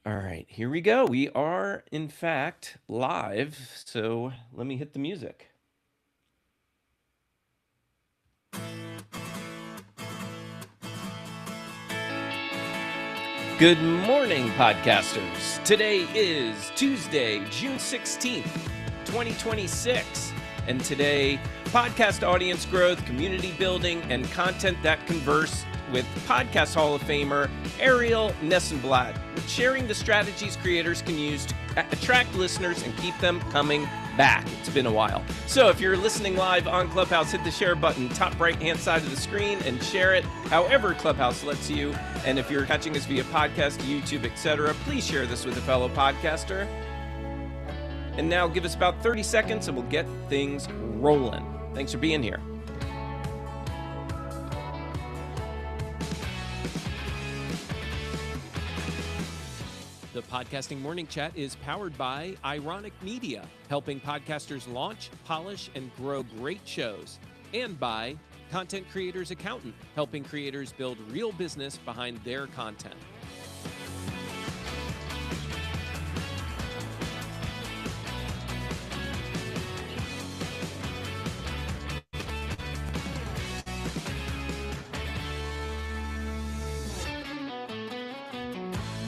All right, here we go. We are, in fact, live. So let me hit the music. Good morning, podcasters. Today is Tuesday, June 16th, 2026. And today, podcast audience growth, community building, and content that converse with Podcast Hall of Famer Arielle Nissenblatt, sharing the strategies creators can use to attract listeners and keep them coming back. It's been a while. So if you're listening live on Clubhouse, hit the share button, top right-hand side of the screen, and share it however Clubhouse lets you. And if you're catching us via podcast, YouTube, etc., please share this with a fellow podcaster. And now give us about 30 seconds and we'll get things rolling. Thanks for being here. The Podcasting Morning Chat is powered by Ironic Media, helping podcasters launch, polish, and grow great shows. And by Content Creators Accountant, helping creators build real business behind their content.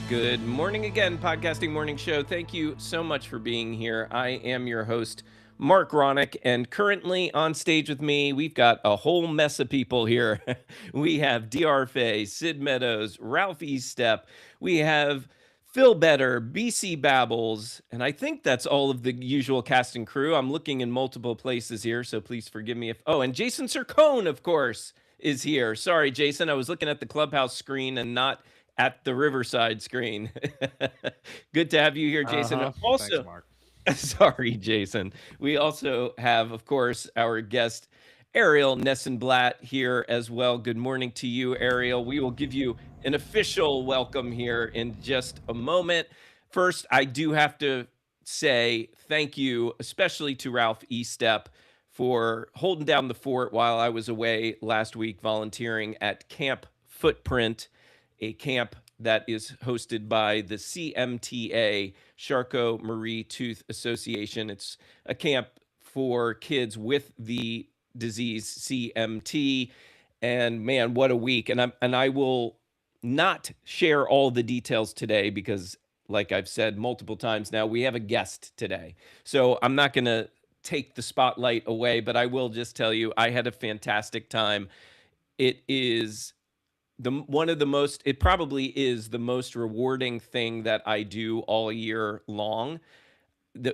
Good morning again, Podcasting Morning Show. Thank you so much for being here. I am your host, Mark Ronick, and currently on stage with me, we've got a whole mess of people here. We have DR Fay, Sid Meadows, Ralph Estep. We have Phil Better, BC Babbles, and I think that's all of the usual cast and crew. I'm looking in multiple places here, so please forgive me if... Oh, and Jason Sircone, of course, is here. Sorry, Jason, I was looking at the Clubhouse screen and not at the Riverside screen. Good to have you here, Jason. Also, thanks, Mark. Sorry, Jason. We also have, of course, our guest, Arielle Nissenblatt, here as well. Good morning to you, Arielle. We will give you an official welcome here in just a moment. First, I do have to say thank you, especially to Ralph Estep, for holding down the fort while I was away last week volunteering at Camp Footprint, a camp that is hosted by the CMTA, Charcot-Marie-Tooth Association. It's a camp for kids with the disease CMT. And man, what a week. And I will not share all the details today because, like I've said multiple times now, we have a guest today. So I'm not going to take the spotlight away, but I will just tell you I had a fantastic time. It is it probably is the most rewarding thing that I do all year long,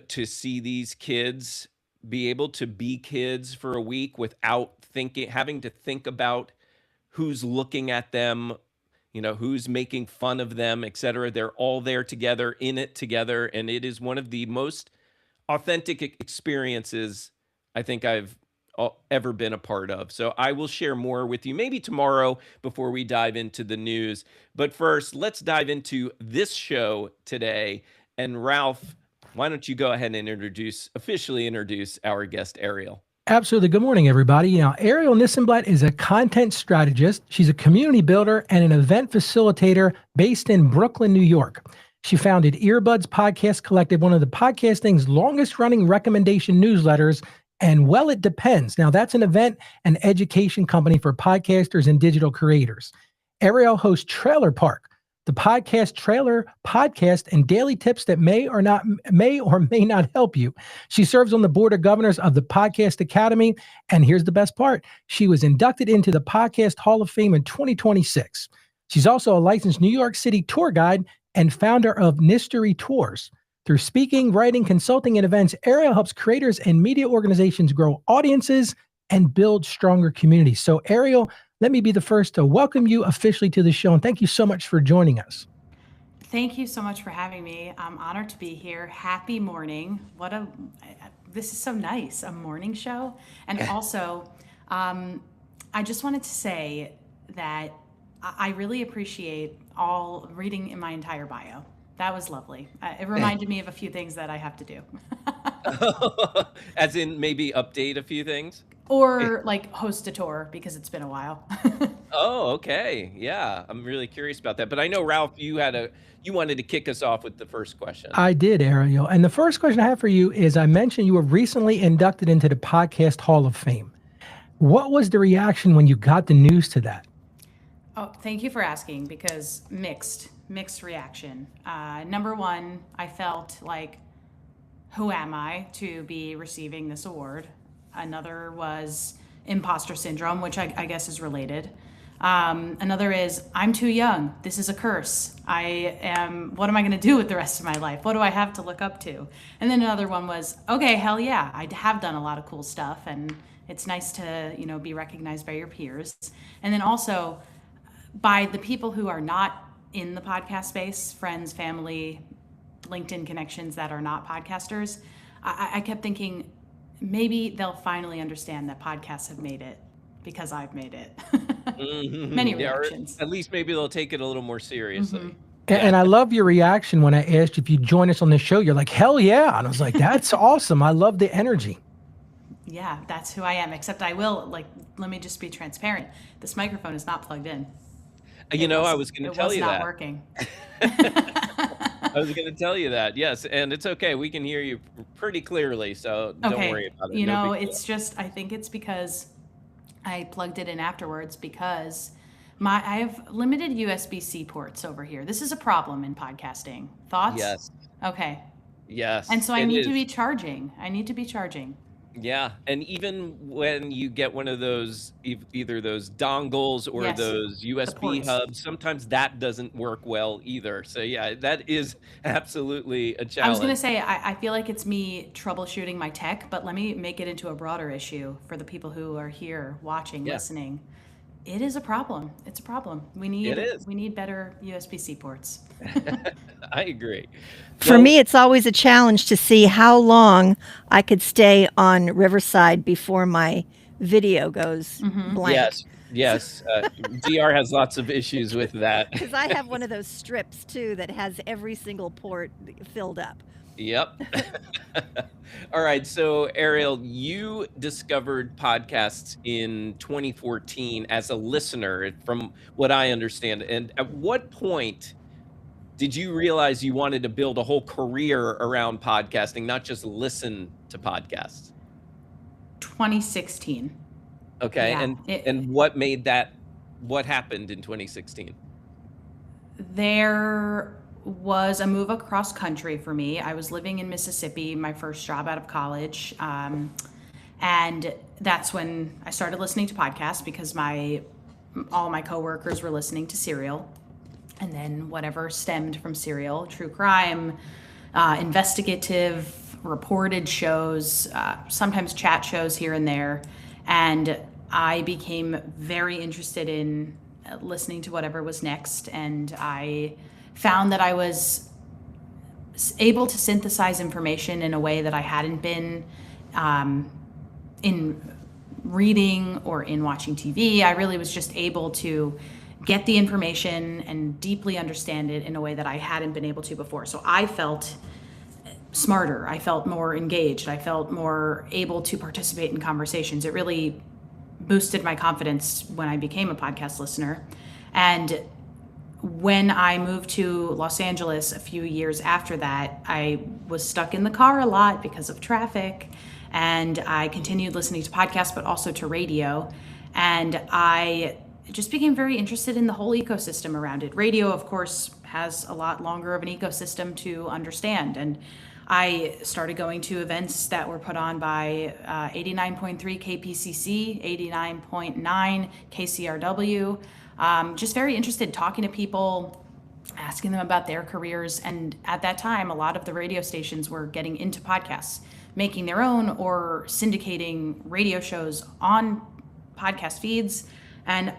to see these kids be able to be kids for a week without having to think about who's looking at them, who's making fun of them, etc. They're all there together, in it together, and it is one of the most authentic experiences I think I've ever been a part of. So I will share more with you maybe tomorrow before we dive into the news. But first, let's dive into this show today. And Ralph, why don't you go ahead and officially introduce our guest, Arielle? Absolutely. Good morning, everybody. Arielle Nissenblatt is a content strategist. She's a community builder and an event facilitator based in Brooklyn, New York. She founded Earbuds Podcast Collective, one of the podcasting's longest running recommendation newsletters, and Well, It Depends. Now, that's an event and education company for podcasters and digital creators. Arielle hosts Trailer Park, the podcast trailer podcast, and daily tips that may or may not help you. She serves on the board of governors of the Podcast Academy. And here's the best part. She was inducted into the Podcast Hall of Fame in 2026. She's also a licensed New York City tour guide and founder of Mystery Tours. Through speaking, writing, consulting, and events, Arielle helps creators and media organizations grow audiences and build stronger communities. So Arielle, let me be the first to welcome you officially to the show, and thank you so much for joining us. Thank you so much for having me. I'm honored to be here. Happy morning. This is so nice, a morning show. And also, I just wanted to say that I really appreciate all reading in my entire bio. That was lovely. It reminded me of a few things that I have to do. As in maybe update a few things? Or like host a tour because it's been a while. Oh, okay. Yeah, I'm really curious about that. But I know, Ralph, you wanted to kick us off with the first question. I did, Ariel. And the first question I have for you is I mentioned you were recently inducted into the Podcast Hall of Fame. What was the reaction when you got the news to that? Oh, thank you for asking because mixed reaction. Number one, I felt like, who am I to be receiving this award? Another was imposter syndrome, which I guess is related. Another is, I'm too young. This is a curse. What am I going to do with the rest of my life? What do I have to look up to? And then another one was, okay, hell yeah, I have done a lot of cool stuff and it's nice to, be recognized by your peers. And then also by the people who are not in the podcast space, friends, family, LinkedIn connections that are not podcasters, I kept thinking, maybe they'll finally understand that podcasts have made it because I've made it. Many Yeah, or reactions. at least maybe they'll take it a little more seriously. And I love your reaction when I asked if you'd join us on this show. You're like, hell yeah. And I was like, that's awesome. I love the energy. Yeah, that's who I am. Except I will, let me just be transparent. This microphone is not plugged in. I was going to tell you It was not that. working. I was going to tell you that. Yes, and it's okay. We can hear you pretty clearly, so don't worry about it. No big deal. It's just, I think it's because I plugged it in afterwards because I have limited USB-C ports over here. This is a problem in podcasting. Thoughts? Yes. Okay. Yes. And so I it need is. to be charging. Yeah, and even when you get one of those, either those dongles or Yes, those USB ports. hubs, sometimes that doesn't work well either. So yeah, that is absolutely a I was challenge. going to say, I feel like it's me troubleshooting my tech, but let me make it into a broader issue for the people who are here watching, Yeah. listening. It is a problem. It's a problem. It is. We need better USB-C ports. I agree. For me, it's always a challenge to see how long I could stay on Riverside before my video goes blank. Yes. DR has lots of issues with that. Because I have one of those strips too that has every single port filled up. Yep. All right. So, Arielle, you discovered podcasts in 2014 as a listener, from what I understand. And at what point did you realize you wanted to build a whole career around podcasting, not just listen to podcasts? 2016. Okay. Yeah, and what made that, what happened in 2016? There was a move across country for me. I was living in Mississippi, my first job out of college. And that's when I started listening to podcasts because all my coworkers were listening to Serial. And then whatever stemmed from Serial, true crime, investigative, reported shows, sometimes chat shows here and there. And I became very interested in listening to whatever was next. And I found that I was able to synthesize information in a way that I hadn't been in reading or in watching TV. I really was just able to get the information and deeply understand it in a way that I hadn't been able to before. So I felt smarter. I felt more engaged. I felt more able to participate in conversations. It really boosted my confidence when I became a podcast listener. And when I moved to Los Angeles a few years after that, I was stuck in the car a lot because of traffic. And I continued listening to podcasts, but also to radio. And I just became very interested in the whole ecosystem around it. Radio, of course, has a lot longer of an ecosystem to understand. And I started going to events that were put on by 89.3 KPCC, 89.9 KCRW. Just very interested talking to people, asking them about their careers. And at that time, a lot of the radio stations were getting into podcasts, making their own or syndicating radio shows on podcast feeds. And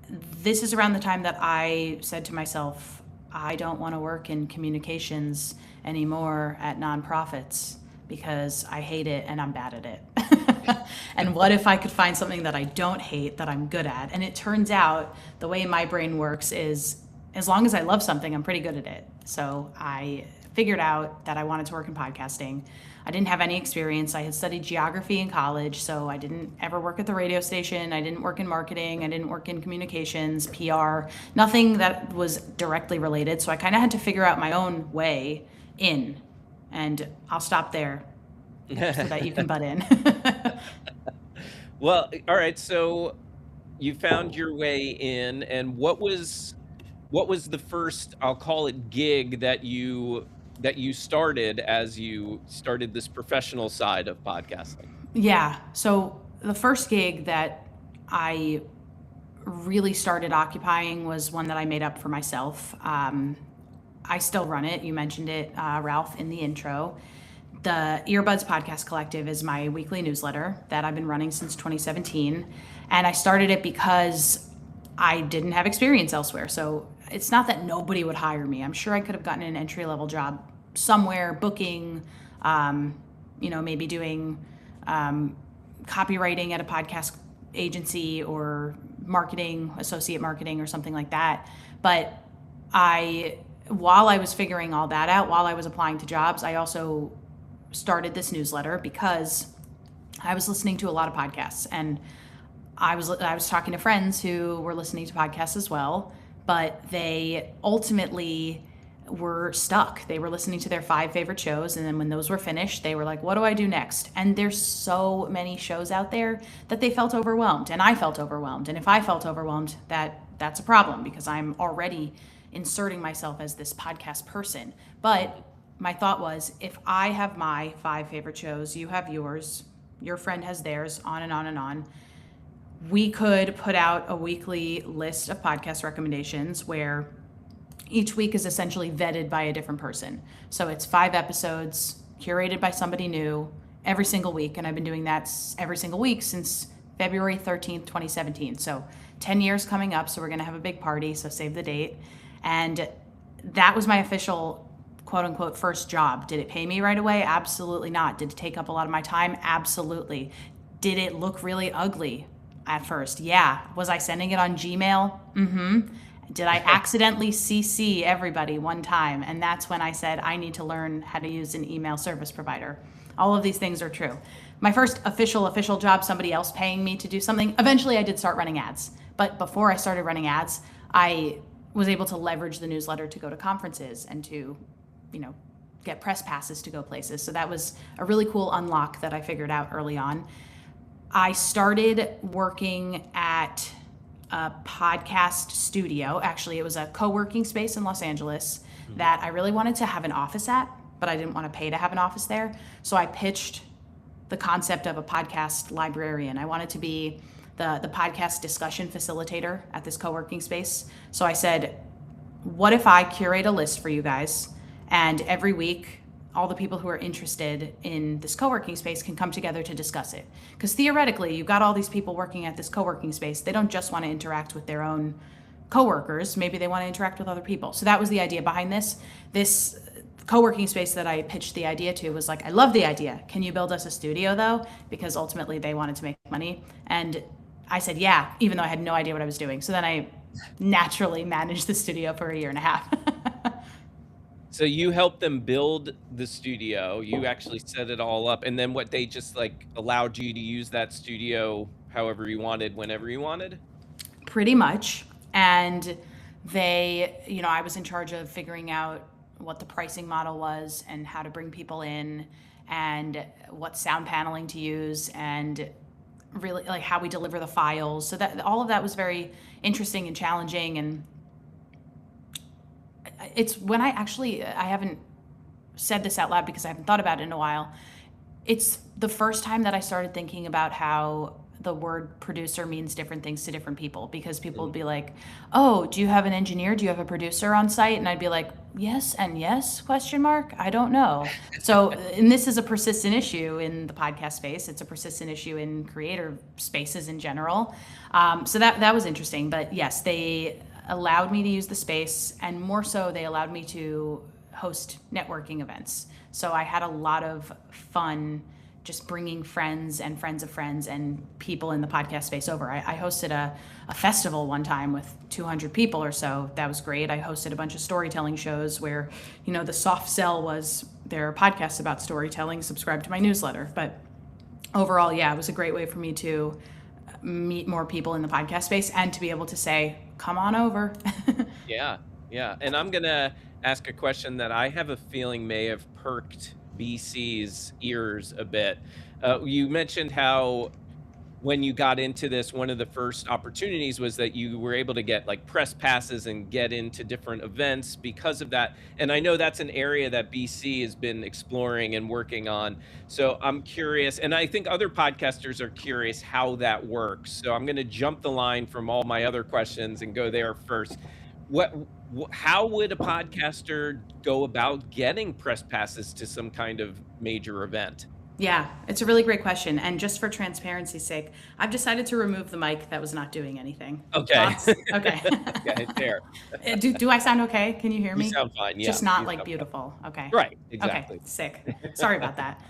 this is around the time that I said to myself, I don't want to work in communications anymore at nonprofits because I hate it and I'm bad at it. And what if I could find something that I don't hate that I'm good at? And it turns out the way my brain works is as long as I love something, I'm pretty good at it. So I figured out that I wanted to work in podcasting. I didn't have any experience. I had studied geography in college, so I didn't ever work at the radio station. I didn't work in marketing. I didn't work in communications, PR, nothing that was directly related. So I kind of had to figure out my own way in. And I'll stop there so that you can butt in. Well, all right. So you found your way in, and what was the first, I'll call it, gig that you started as you started this professional side of podcasting? Yeah. So the first gig that I really started occupying was one that I made up for myself. I still run it. You mentioned it, Ralph, in the intro. The Earbuds Podcast Collective is my weekly newsletter that I've been running since 2017. And I started it because I didn't have experience elsewhere. So it's not that nobody would hire me. I'm sure I could have gotten an entry-level job somewhere, booking, maybe doing copywriting at a podcast agency or marketing, associate marketing or something like that. But while I was figuring all that out, while I was applying to jobs, I also started this newsletter because I was listening to a lot of podcasts, and I was talking to friends who were listening to podcasts as well, but they ultimately were stuck. They were listening to their 5 favorite shows, and then when those were finished, they were like, what do I do next? And there's so many shows out there that they felt overwhelmed, and I felt overwhelmed. And if I felt overwhelmed, that's a problem, because I'm already inserting myself as this podcast person. But my thought was, if I have my 5 favorite shows, you have yours, your friend has theirs, on and on and on, we could put out a weekly list of podcast recommendations where each week is essentially vetted by a different person. So it's 5 episodes curated by somebody new every single week. And I've been doing that every single week since February 13th, 2017. So 10 years coming up. So we're going to have a big party. So save the date. And that was my official quote unquote first job. Did it pay me right away? Absolutely not. Did it take up a lot of my time? Absolutely. Did it look really ugly at first? Yeah. Was I sending it on Gmail? Mm-hmm. Did I accidentally CC everybody one time? And that's when I said, I need to learn how to use an email service provider. All of these things are true. My first official job, somebody else paying me to do something. Eventually I did start running ads. But before I started running ads, I was able to leverage the newsletter to go to conferences and to, get press passes to go places. So that was a really cool unlock that I figured out early on. I started working at a podcast studio. Actually, it was a co-working space in Los Angeles that I really wanted to have an office at, but I didn't want to pay to have an office there. So I pitched the concept of a podcast librarian. I wanted to be the podcast discussion facilitator at this co-working space. So I said, what if I curate a list for you guys, and every week all the people who are interested in this co-working space can come together to discuss it? Because theoretically, you've got all these people working at this co-working space. They don't just want to interact with their own co-workers. Maybe they want to interact with other people. So that was the idea behind this. This co-working space that I pitched the idea to was like, I love the idea. Can you build us a studio though? Because ultimately they wanted to make money. And I said, yeah, even though I had no idea what I was doing. So then I naturally managed the studio for a year and a half. So you helped them build the studio. You actually set it all up. And then what, they just like allowed you to use that studio however you wanted, whenever you wanted? Pretty much. And I was in charge of figuring out what the pricing model was and how to bring people in and what sound paneling to use and really like how we deliver the files. So that all of that was very interesting and challenging. And it's when I haven't said this out loud because I haven't thought about it in a while. It's the first time that I started thinking about how the word producer means different things to different people, because people would be like, oh, do you have an engineer? Do you have a producer on site? And I'd be like, yes and yes, ? I don't know. So, and this is a persistent issue in the podcast space. It's a persistent issue in creator spaces in general. So that was interesting. But yes, they allowed me to use the space, and more so, they allowed me to host networking events. So I had a lot of fun just bringing friends and friends of friends and people in the podcast space over. I hosted a festival one time with 200 people or so. That was great. I hosted a bunch of storytelling shows where, the soft sell was there are podcasts about storytelling, subscribe to my newsletter. But overall, yeah, it was a great way for me to meet more people in the podcast space and to be able to say, come on over. Yeah. Yeah. And I'm going to ask a question that I have a feeling may have perked BC's ears a bit. You mentioned how when you got into this, one of the first opportunities was that you were able to get like press passes and get into different events because of that. And I know that's an area that BC has been exploring and working on. So I'm curious, and I think other podcasters are curious how that works. So I'm going to jump the line from all my other questions and go there first. How would a podcaster go about getting press passes to some kind of major event? Yeah, it's a really great question. And just for transparency's sake, I've decided to remove the mic that was not doing anything. Okay. Thoughts? Okay. Okay, fair. Do I sound okay? Can you hear me? You sound fine. Yeah. Just not you like sound beautiful. Okay. fine. Right. Exactly. Okay. Sick. Sorry about that.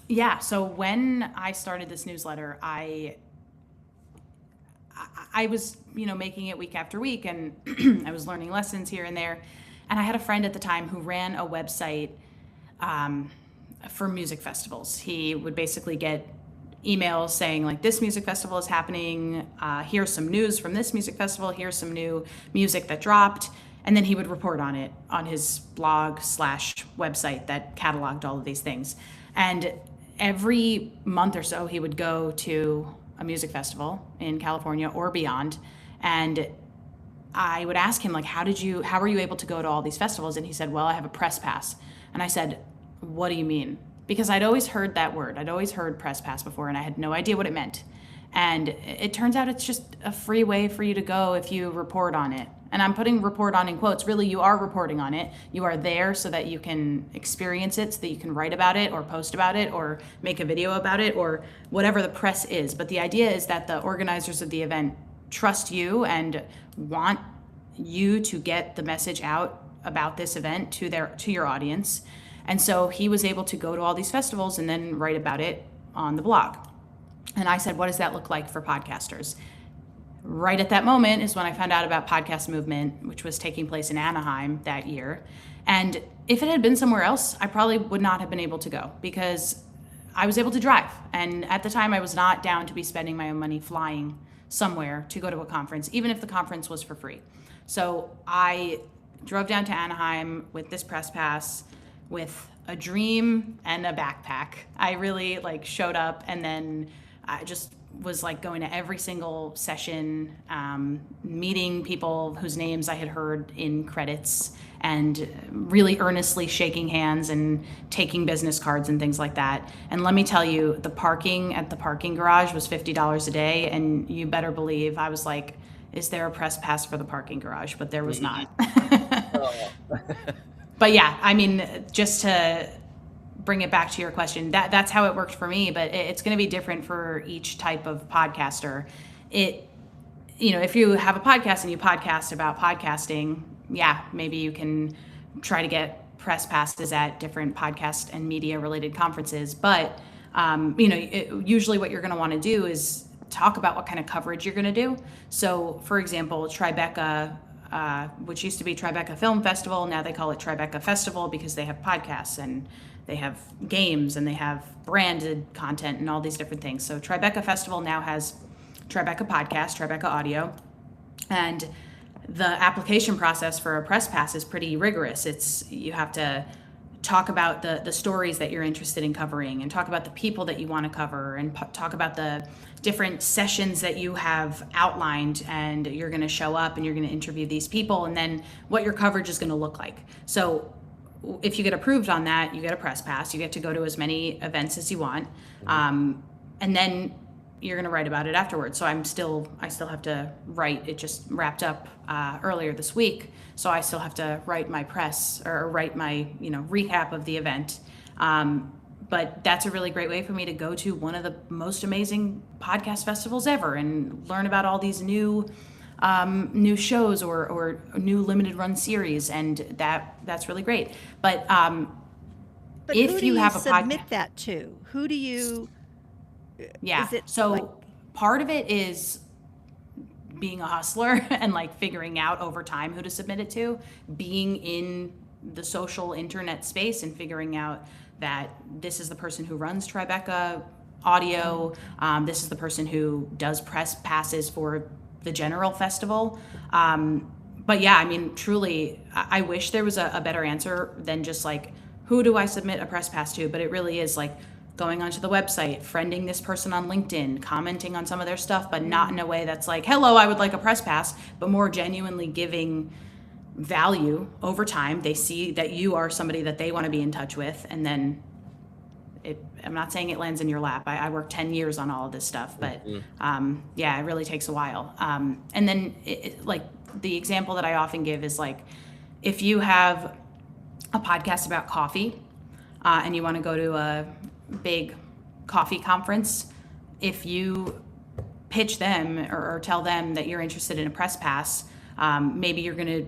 Yeah. So when I started this newsletter, I was, making it week after week, and I was learning lessons here and there. And I had a friend at the time who ran a website for music festivals. He would basically get emails saying like, this music festival is happening. Here's some news from this music festival. Here's some new music that dropped. And then he would report on it on his blog/website that cataloged all of these things. And every month or so, he would go to a music festival in California or beyond. And I would ask him, like, how were you able to go to all these festivals? And he said, well, I have a press pass. And I said, what do you mean? Because I'd always heard that word. I'd always heard press pass before, and I had no idea what it meant. And it turns out it's just a free way for you to go if you report on it. And I'm putting report on in quotes. Really, you are reporting on it. You are there so that you can experience it, so that you can write about it or post about it or make a video about it or whatever the press is. But the idea is that the organizers of the event trust you and want you to get the message out about this event to your audience. And so he was able to go to all these festivals and then write about it on the blog. And I said, what does that look like for podcasters? Right at that moment is when I found out about Podcast Movement, which was taking place in Anaheim that year. And if it had been somewhere else, I probably would not have been able to go because I was able to drive. And at the time, I was not down to be spending my own money flying somewhere to go to a conference, even if the conference was for free. So I drove down to Anaheim with this press pass, with a dream and a backpack. I really showed up, and then I just was going to every single session, meeting people whose names I had heard in credits, and really earnestly shaking hands and taking business cards and things like that. And let me tell you, the parking at the parking garage was $50 a day, and you better believe I was like, is there a press pass for the parking garage? But there was not. But yeah, I mean, just to bring it back to your question, that's how it worked for me, but it's going to be different for each type of podcaster. If you have a podcast and you podcast about podcasting, yeah, maybe you can try to get press passes at different podcast and media related conferences. But, usually what you're going to want to do is talk about what kind of coverage you're going to do. So for example, Tribeca, which used to be Tribeca Film Festival. Now they call it Tribeca Festival because they have podcasts and they have games and they have branded content and all these different things. So Tribeca Festival now has Tribeca Podcast, Tribeca Audio, and the application process for a press pass is pretty rigorous. You have to talk about the stories that you're interested in covering, and talk about the people that you want to cover, and talk about the different sessions that you have outlined, and you're going to show up and you're going to interview these people, and then what your coverage is going to look like. So if you get approved on that, you get a press pass. You get to go to as many events as you want, and then you're going to write about it afterwards. So I still have to write. It just wrapped up earlier this week, so I still have to write my press or write my recap of the event. But that's a really great way for me to go to one of the most amazing podcast festivals ever and learn about all these new shows or new limited run series, and that's really great. But But if who do you you have a submit podcast, that to? Who do you, yeah. is it like, So part of it is being a hustler and like figuring out over time who to submit it to, being in the social internet space and figuring out that this is the person who runs Tribeca Audio. This is the person who does press passes for the General Festival. But yeah, I mean, truly, I wish there was a better answer than just like, who do I submit a press pass to? But it really is like going onto the website, friending this person on LinkedIn, commenting on some of their stuff, but not in a way that's like, hello, I would like a press pass, but more genuinely giving value over time. They see that you are somebody that they want to be in touch with. And then I'm not saying it lands in your lap. I worked 10 years on all of this stuff, but yeah, it really takes a while. And then like the example that I often give is like, if you have a podcast about coffee and you want to go to a big coffee conference, if you pitch them or tell them that you're interested in a press pass, maybe you're going to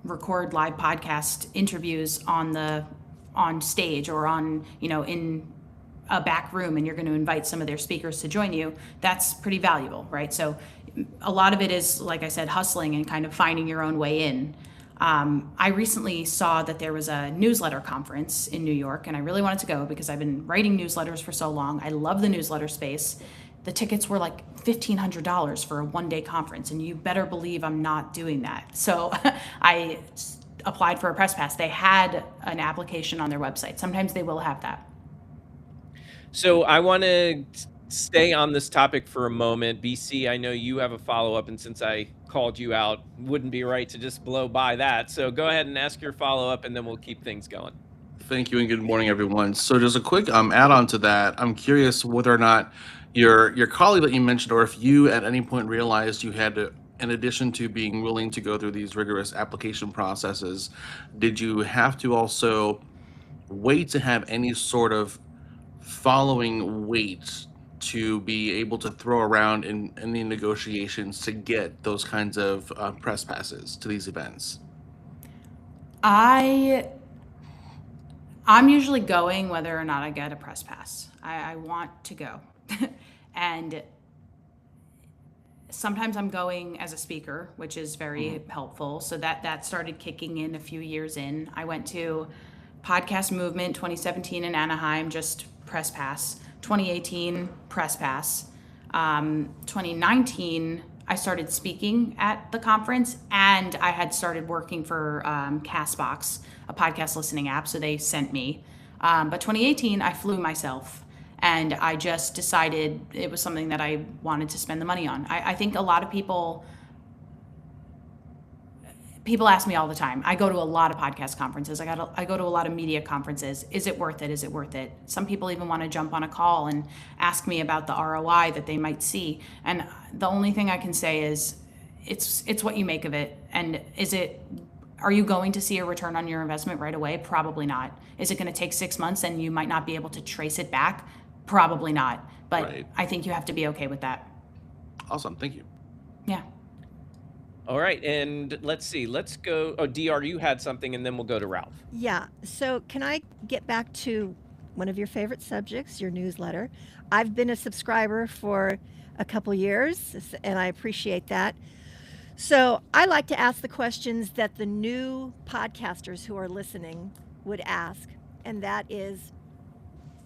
record live podcast interviews on stage or on, in a back room, and you're going to invite some of their speakers to join you. That's pretty valuable, right? So a lot of it is, like I said, hustling and kind of finding your own way in. I recently saw that there was a newsletter conference in New York, and I really wanted to go because I've been writing newsletters for so long. I love the newsletter space. The tickets were like $1,500 for a one-day conference, and you better believe I'm not doing that. So I applied for a press pass. They had an application on their website. Sometimes they will have that. So I want to stay on this topic for a moment. BC, I know you have a follow-up, and since I called you out, wouldn't be right to just blow by that. So go ahead and ask your follow-up, and then we'll keep things going. Thank you and good morning, everyone. So just a quick add-on to that. I'm curious whether or not your colleague that you mentioned, or if you at any point realized you had to, in addition to being willing to go through these rigorous application processes, did you have to also wait to have any sort of following weight to be able to throw around in the negotiations to get those kinds of press passes to these events? I'm usually going whether or not I get a press pass. I want to go. And sometimes I'm going as a speaker, which is very helpful. So that started kicking in a few years in. I went to Podcast Movement 2017 in Anaheim, just press pass. 2018, press pass. 2019, I started speaking at the conference, and I had started working for Castbox, a podcast listening app, so they sent me. But 2018, I flew myself, and I just decided it was something that I wanted to spend the money on. I think a lot of people ask me all the time. I go to a lot of podcast conferences. I go to a lot of media conferences. Is it worth it? Is it worth it? Some people even want to jump on a call and ask me about the ROI that they might see. And the only thing I can say is it's what you make of it. And are you going to see a return on your investment right away? Probably not. Is it going to take 6 months and you might not be able to trace it back? Probably not. But Right. I think you have to be okay with that. Awesome. Thank you. Yeah. All right, and let's see. Let's go. Oh, DR, you had something, and then we'll go to Ralph. yeah. So can I get back to one of your favorite subjects, your newsletter? I've been a subscriber for a couple years, and I appreciate that. So I like to ask the questions that the new podcasters who are listening would ask, and that is,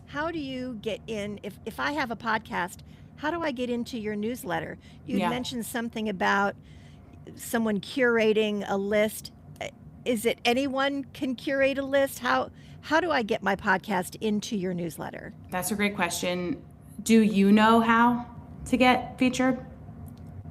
how do you get in? If I have a podcast, how do I get into your newsletter? You Yeah. mentioned something about someone curating a list. Is it anyone can curate a list? How do I get my podcast into your newsletter? That's a great question. Do you know how to get featured?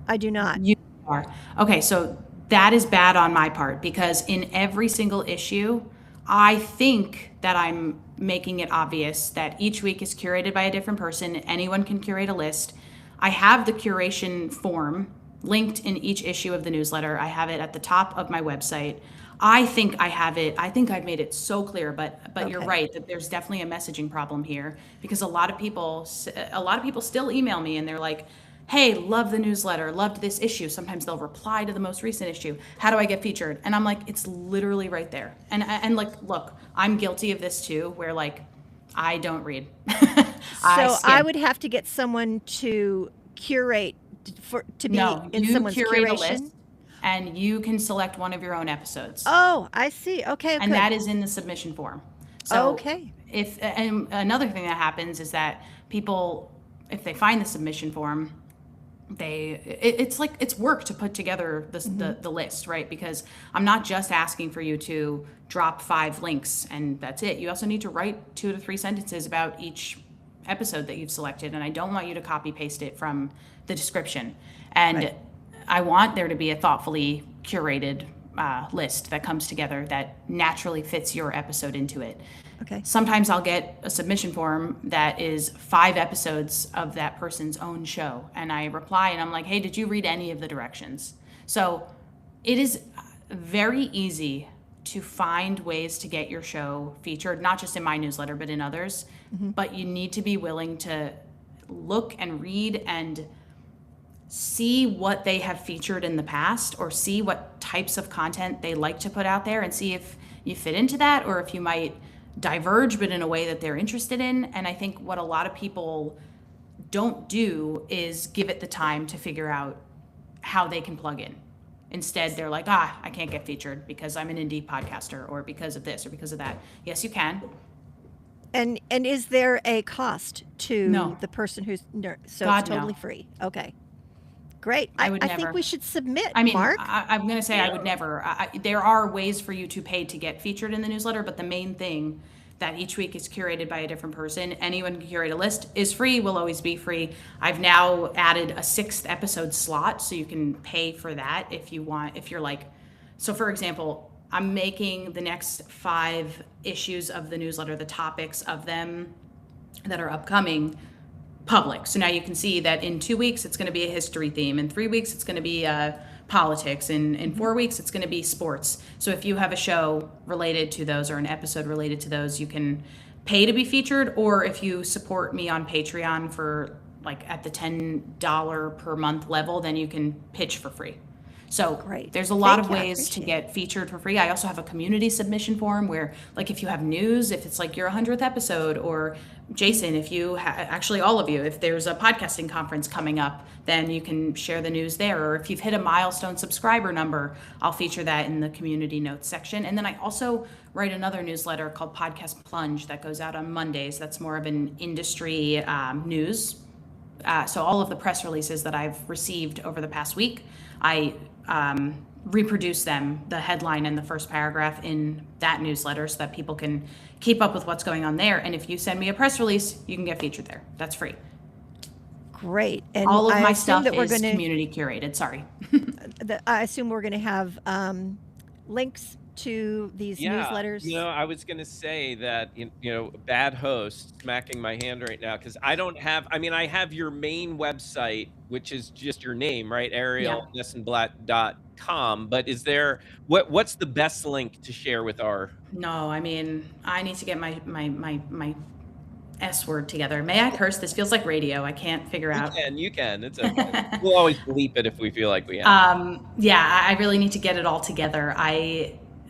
I do not. You are. Okay, so that is bad on my part because in every single issue, I think that I'm making it obvious that each week is curated by a different person. Anyone can curate a list. I have the curation form linked in each issue of the newsletter. I have it at the top of my website. I think I have it. I think I've made it so clear, but you're Okay. right that there's definitely a messaging problem here because a lot of people still email me and they're like, hey, love the newsletter, loved this issue. Sometimes they'll reply to the most recent issue. How do I get featured? And I'm like, it's literally right there. And like, look, I'm guilty of this too, where like I don't read. I So I skim. would have to get someone to curate to be No, in you someone's curate a curation. list and you can select one of your own episodes. Oh, I see. Okay, And good. that is in the submission form. So Okay. and another thing that happens is that people, if they find the submission form, it's like it's work to put together the list, right? Because I'm not just asking for you to drop 5 links and that's it. You also need to write 2 to 3 sentences about each episode that you've selected, and I don't want you to copy paste it from the description. And Right. I want there to be a thoughtfully curated list that comes together that naturally fits your episode into it. Okay. Sometimes I'll get a submission form that is 5 episodes of that person's own show. And I reply and I'm like, hey, did you read any of the directions? So it is very easy to find ways to get your show featured, not just in my newsletter, but in others. But you need to be willing to look and read and see what they have featured in the past, or see what types of content they like to put out there, and see if you fit into that, or if you might diverge but in a way that they're interested in. And I think what a lot of people don't do is give it the time to figure out how they can plug in. Instead, they're like, I can't get featured because I'm an indie podcaster, or because of this or because of that. Yes, you can. And is there a cost to No. the person who's so God, it's totally no. free? Okay. Great. I would I never. think we should submit, I mean, Mark. I'm going to say I would never. There are ways for you to pay to get featured in the newsletter, but the main thing that each week is curated by a different person. Anyone can curate a list, is free, will always be free. I've now added a 6th episode slot, so you can pay for that if you want. If you're like, so for example, I'm making the next 5 issues of the newsletter, the topics of them that are upcoming, public. So now you can see that in 2 weeks, it's going to be a history theme. In 3 weeks, it's going to be politics. In 4 weeks, it's going to be sports. So if you have a show related to those, or an episode related to those, you can pay to be featured. Or if you support me on Patreon for like at the $10 per month level, then you can pitch for free. So Great. there's a lot Thank of you. I ways to appreciate get featured for free. I also have a community submission form where, like, if you have news, if it's like your 100th episode, or Jason, if you actually all of you, if there's a podcasting conference coming up, then you can share the news there. Or if you've hit a milestone subscriber number, I'll feature that in the community notes section. And then I also write another newsletter called Podcast Plunge that goes out on Mondays. That's more of an industry news. So all of the press releases that I've received over the past week, I reproduce them, the headline and the first paragraph, in that newsletter, so that people can keep up with what's going on there. And if you send me a press release, you can get featured there. That's free. Great. And All of I my assume stuff that we're is gonna, community curated. Sorry. I assume we're going to have links to these newsletters. I was going to say that, bad host smacking my hand right now, because I don't have, I have your main website, which is just your name, right? ArielleNissenblatt.com. But is there, what's the best link to share with our? No, I need to get my S word together. May I curse? This feels like radio. I can't figure out. You can. It's okay. We'll always bleep it if we feel like we have. Yeah, I really need to get it all together.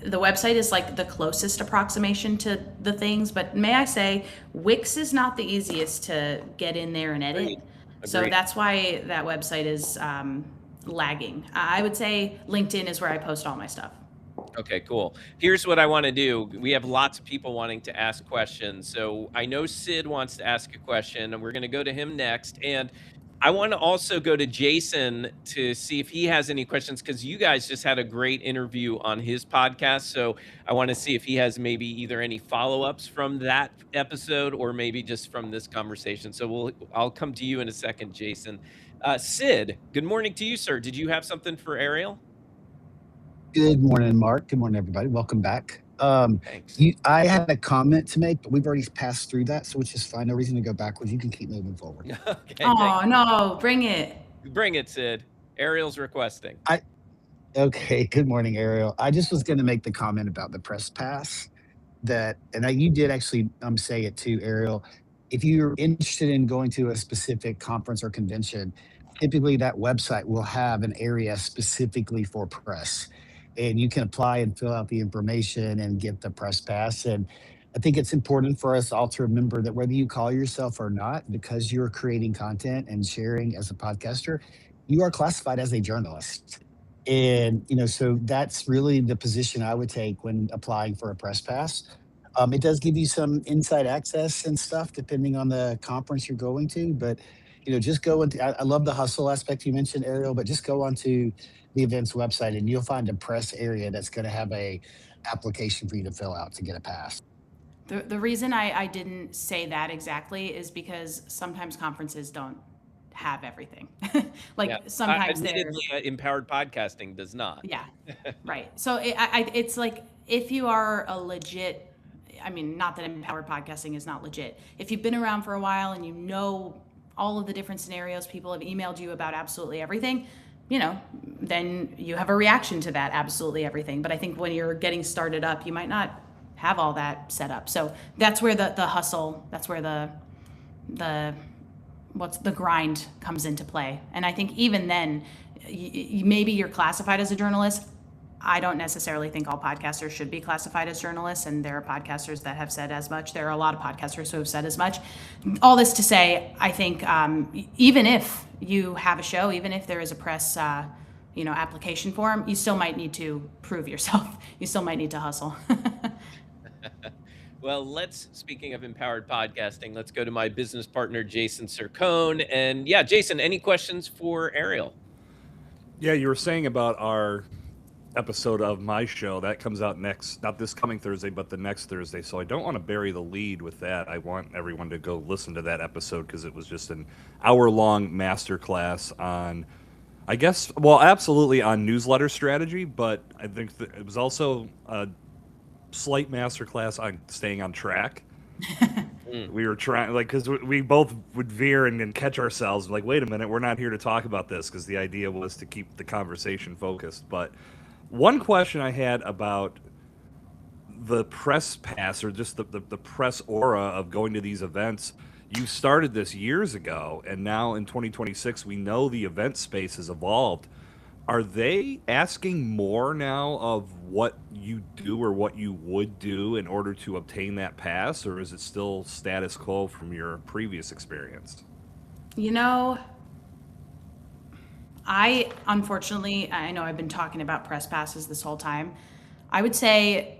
The website is like the closest approximation to the things, but may I say, Wix is not the easiest to get in there and edit. Agreed. So that's why that website is lagging. I would say LinkedIn is where I post all my stuff. Okay, cool. Here's what I want to do. We have lots of people wanting to ask questions. So I know Sid wants to ask a question, and we're going to go to him next. And I want to also go to Jason to see if he has any questions, because you guys just had a great interview on his podcast. So I want to see if he has maybe either any follow-ups from that episode, or maybe just from this conversation. So I'll come to you in a second, Jason. Sid, good morning to you, sir. Did you have something for Arielle? Good morning, Mark. Good morning, everybody. Welcome back. Thanks. I had a comment to make, but we've already passed through that, so which is fine. No reason to go backwards. You can keep moving forward. Okay. Oh, no, bring it. Bring it, Sid. Arielle's requesting. Okay. Good morning, Arielle. I just was going to make the comment about the press pass you did actually say it too, Arielle. If you're interested in going to a specific conference or convention, typically that website will have an area specifically for press. And you can apply and fill out the information and get the press pass. And I think it's important for us all to remember that whether you call yourself or not, because you're creating content and sharing as a podcaster, you are classified as a journalist. And, so that's really the position I would take when applying for a press pass. It does give you some inside access and stuff depending on the conference you're going to, but just go into. I love the hustle aspect you mentioned, Ariel, but just go onto the event's website and you'll find a press area that's going to have a application for you to fill out to get a pass. The reason I didn't say that exactly is because sometimes conferences don't have everything. Like Yeah. sometimes they're, Admittedly, empowered podcasting does not. yeah, right. So it's like if you are a legit, I mean, not that empowered podcasting is not legit. If you've been around for a while and you know all of the different scenarios, people have emailed you about absolutely everything, then you have a reaction to that absolutely everything. But I think when you're getting started up, you might not have all that set up. So that's where the hustle, that's where the what's the grind comes into play. And I think even then, maybe you're classified as a journalist. I don't necessarily think all podcasters should be classified as journalists, and there are podcasters that have said as much. There are a lot of podcasters who have said as much. All this to say, I think even if you have a show, even if there is a press application form, you still might need to prove yourself. You still might need to hustle. Well, speaking of empowered podcasting, let's go to my business partner, Jason Sircone. And yeah, Jason, any questions for Arielle? Yeah, you were saying about our episode of my show that comes out not this coming Thursday, but the next Thursday. So I don't want to bury the lead with that. I want everyone to go listen to that episode because it was just an hour-long masterclass on, I guess, well, absolutely on newsletter strategy, but I think it was also a slight masterclass on staying on track. We were trying, because we both would veer and catch ourselves, like, wait a minute, we're not here to talk about this, because the idea was to keep the conversation focused. But one question I had about the press pass, or just the press aura of going to these events, you started this years ago, and now in 2026, we know the event space has evolved. Are they asking more now of what you do or what you would do in order to obtain that pass, or is it still status quo from your previous experience? Unfortunately, I know I've been talking about press passes this whole time. I would say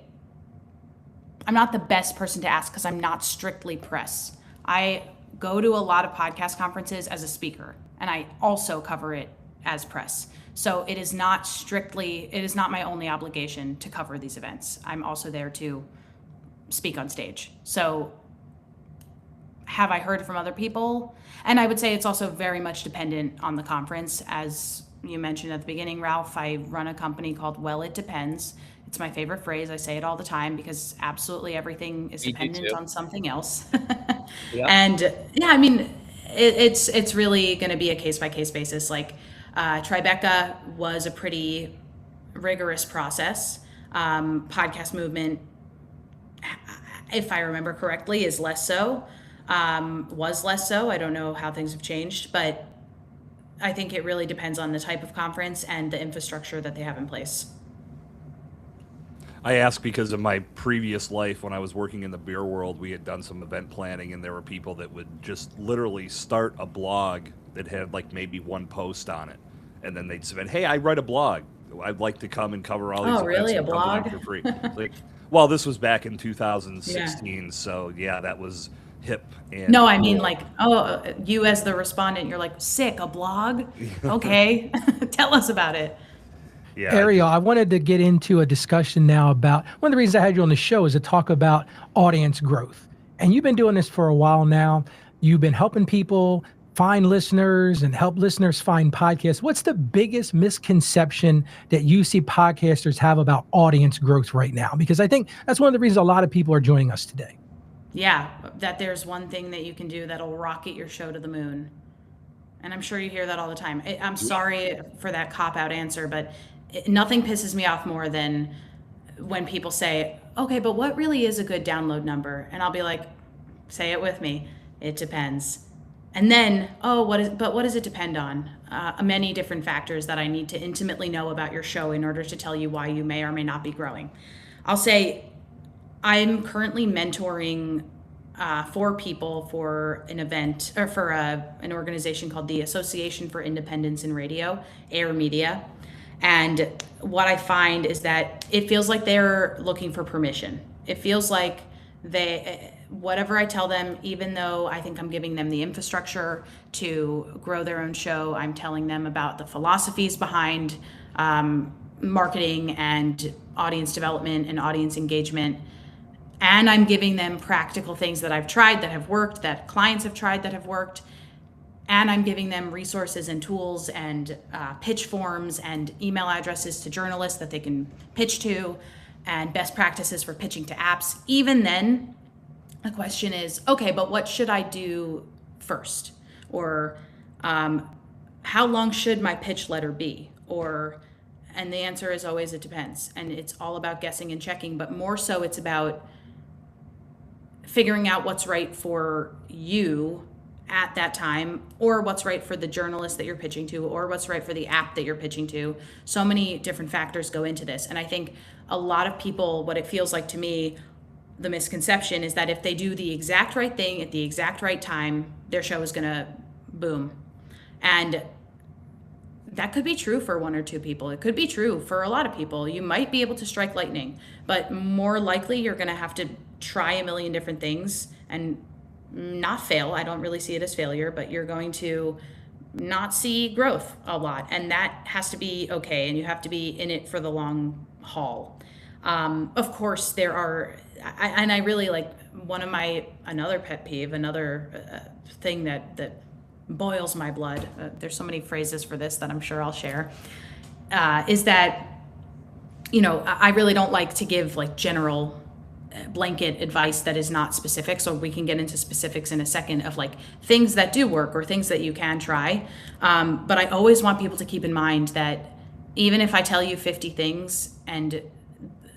I'm not the best person to ask because I'm not strictly press. I go to a lot of podcast conferences as a speaker, and I also cover it as press. So it is not my only obligation to cover these events. I'm also there to speak on stage. So have I heard from other people? And I would say it's also very much dependent on the conference. As you mentioned at the beginning, Ralph, I run a company called Well, It Depends. It's my favorite phrase. I say it all the time because absolutely everything is dependent on something else. Yeah. And yeah, I mean, it's really going to be a case-by-case basis. Like Tribeca was a pretty rigorous process. Podcast movement, if I remember correctly, is less so. Was less so. I don't know how things have changed, but I think it really depends on the type of conference and the infrastructure that they have in place. I ask because of my previous life when I was working in the beer world, we had done some event planning, and there were people that would just literally start a blog that had like maybe one post on it, and then they'd submit, "Hey, I write a blog. I'd like to come and cover all these events really? A and cover them blog? for free." Like, well, this was back in 2016, so yeah, that was hip. And No, I mean like, you as the respondent, you're like, sick, a blog? Okay, tell us about it. yeah, Arielle, I wanted to get into a discussion now about one of the reasons I had you on the show is to talk about audience growth. And you've been doing this for a while now. You've been helping people find listeners and help listeners find podcasts. What's the biggest misconception that you see podcasters have about audience growth right now? Because I think that's one of the reasons a lot of people are joining us today. Yeah, that there's one thing that you can do that'll rocket your show to the moon. And I'm sure you hear that all the time. I'm sorry for that cop-out answer, but nothing pisses me off more than when people say, okay, but what really is a good download number? And I'll be like, say it with me. It depends. And then, what does it depend on? Many different factors that I need to intimately know about your show in order to tell you why you may or may not be growing. I'll say I'm currently mentoring 4 people for an event, or for an organization called the Association for Independence in Radio, Air Media. And what I find is that it feels like they're looking for permission. It feels like whatever I tell them, even though I think I'm giving them the infrastructure to grow their own show, I'm telling them about the philosophies behind marketing and audience development and audience engagement. And I'm giving them practical things that I've tried that have worked, that clients have tried that have worked. And I'm giving them resources and tools and pitch forms and email addresses to journalists that they can pitch to, and best practices for pitching to apps. Even then, the question is, okay, but what should I do first? Or how long should my pitch letter be? And the answer is always, it depends. And it's all about guessing and checking, but more so it's about figuring out what's right for you at that time, or what's right for the journalist that you're pitching to, or what's right for the app that you're pitching to. So many different factors go into this. And I think a lot of people, what it feels like to me, the misconception is that if they do the exact right thing at the exact right time, their show is going to boom. And that could be true for 1 or 2 people. It could be true for a lot of people. You might be able to strike lightning, but more likely you're going to have to try a million different things and not fail. I don't really see it as failure, but you're going to not see growth a lot. And that has to be okay. And you have to be in it for the long haul. Of course, there are, and I really like another pet peeve, another thing that boils my blood. There's so many phrases for this that I'm sure I'll share, is that, I really don't like to give like general blanket advice that is not specific. So we can get into specifics in a second of like things that do work or things that you can try. But I always want people to keep in mind that even if I tell you 50 things and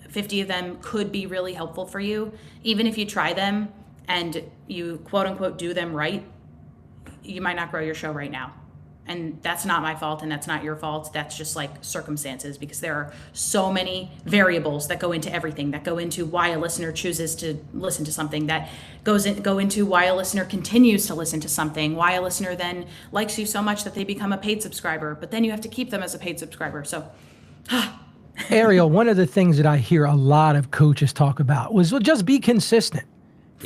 50 of them could be really helpful for you, even if you try them and you quote unquote do them right, you might not grow your show right now. And that's not my fault, and that's not your fault. That's just like circumstances, because there are so many variables that go into everything, that go into why a listener chooses to listen to something, that go into why a listener continues to listen to something, why a listener then likes you so much that they become a paid subscriber, but then you have to keep them as a paid subscriber. So Arielle, one of the things that I hear a lot of coaches talk about was, well, just be consistent.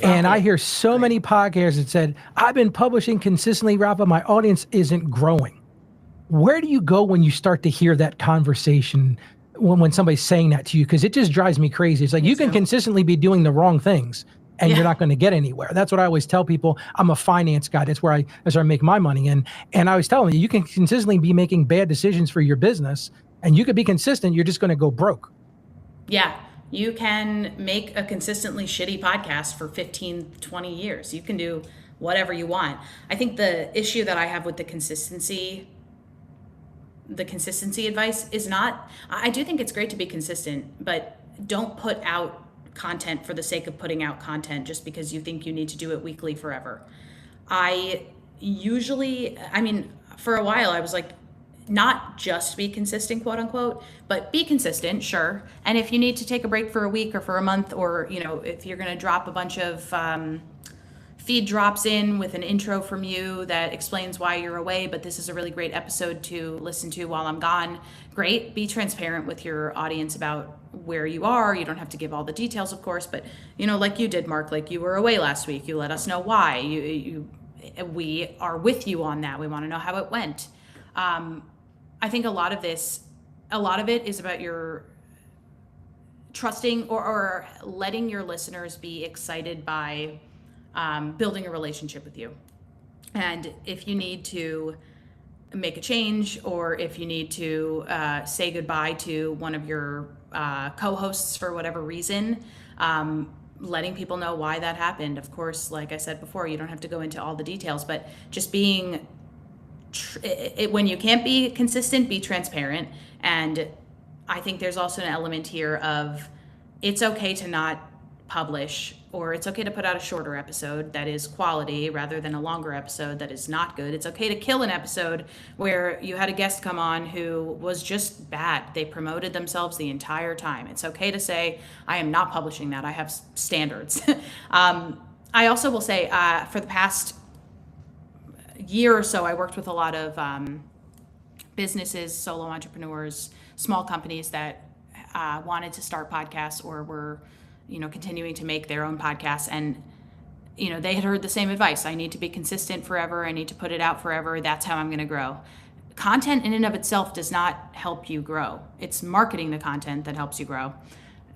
And I hear so many podcasts that said, I've been publishing consistently, Rafa, my audience isn't growing. Where do you go when you start to hear that conversation when somebody's saying that to you? Because it just drives me crazy. It's like, you can consistently be doing the wrong things and you're not going to get anywhere. That's what I always tell people. I'm a finance guy. That's where I make my money. And I always tell them, you can consistently be making bad decisions for your business, and you could be consistent. You're just going to go broke. Yeah. You can make a consistently shitty podcast for 15, 20 years. You can do whatever you want. I think the issue that I have with the consistency advice is not, I do think it's great to be consistent, but don't put out content for the sake of putting out content just because you think you need to do it weekly forever. For a while I was like, not just be consistent, quote unquote, but be consistent, sure. And if you need to take a break for a week or for a month, or, if you're going to drop a bunch of feed drops in with an intro from you that explains why you're away, but this is a really great episode to listen to while I'm gone, great. Be transparent with your audience about where you are. You don't have to give all the details, of course, but, like you did, Mark, like you were away last week. You let us know why. We are with you on that. We want to know how it went. I think a lot of it is about your trusting or letting your listeners be excited by building a relationship with you. And if you need to make a change, or if you need to say goodbye to one of your co-hosts for whatever reason, letting people know why that happened. Of course, like I said before, you don't have to go into all the details, but just being when you can't be consistent, be transparent. And I think there's also an element here of, it's okay to not publish, or it's okay to put out a shorter episode that is quality rather than a longer episode that is not good. It's okay to kill an episode where you had a guest come on who was just bad. They promoted themselves the entire time. It's okay to say, I am not publishing that. I have standards. I also will say, for the past year or so, I worked with a lot of businesses, solo entrepreneurs, small companies that wanted to start podcasts or were, continuing to make their own podcasts. And, they had heard the same advice. I need to be consistent forever. I need to put it out forever. That's how I'm going to grow. Content in and of itself does not help you grow. It's marketing the content that helps you grow.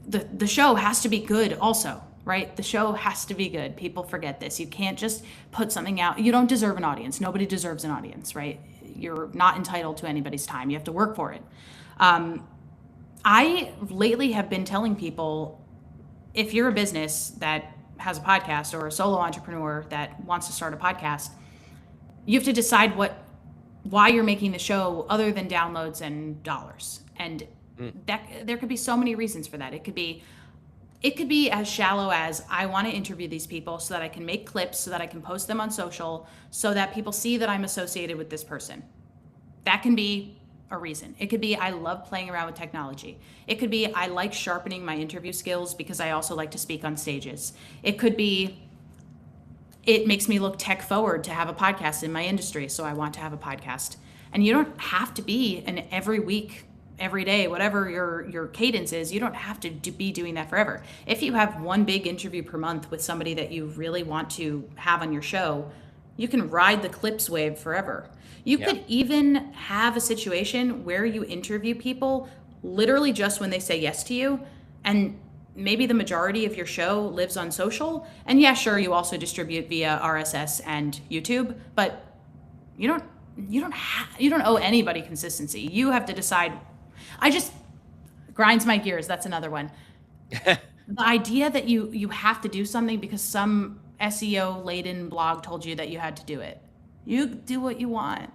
The show has to be good also, right? The show has to be good. People forget this. You can't just put something out. You don't deserve an audience. Nobody deserves an audience, right? You're not entitled to anybody's time. You have to work for it. I lately have been telling people, if you're a business that has a podcast or a solo entrepreneur that wants to start a podcast, you have to decide why you're making the show other than downloads and dollars. And that there could be so many reasons for that. It could be as shallow as, I want to interview these people so that I can make clips, so that I can post them on social, so that people see that I'm associated with this person. That can be a reason. It could be, I love playing around with technology. It could be, I like sharpening my interview skills because I also like to speak on stages. It could be, it makes me look tech forward to have a podcast in my industry, so I want to have a podcast. And you don't have to be an every week, every day, whatever your cadence is, you don't have to be doing that forever. If you have one big interview per month with somebody that you really want to have on your show, you can ride the clips wave forever. You could even have a situation where you interview people literally just when they say yes to you, and maybe the majority of your show lives on social. And yeah, sure, you also distribute via RSS and YouTube, but you don't owe anybody consistency. You have to decide. I just grinds my gears. That's another one. The idea that you have to do something because some SEO laden blog told you that you had to do it. You do what you want.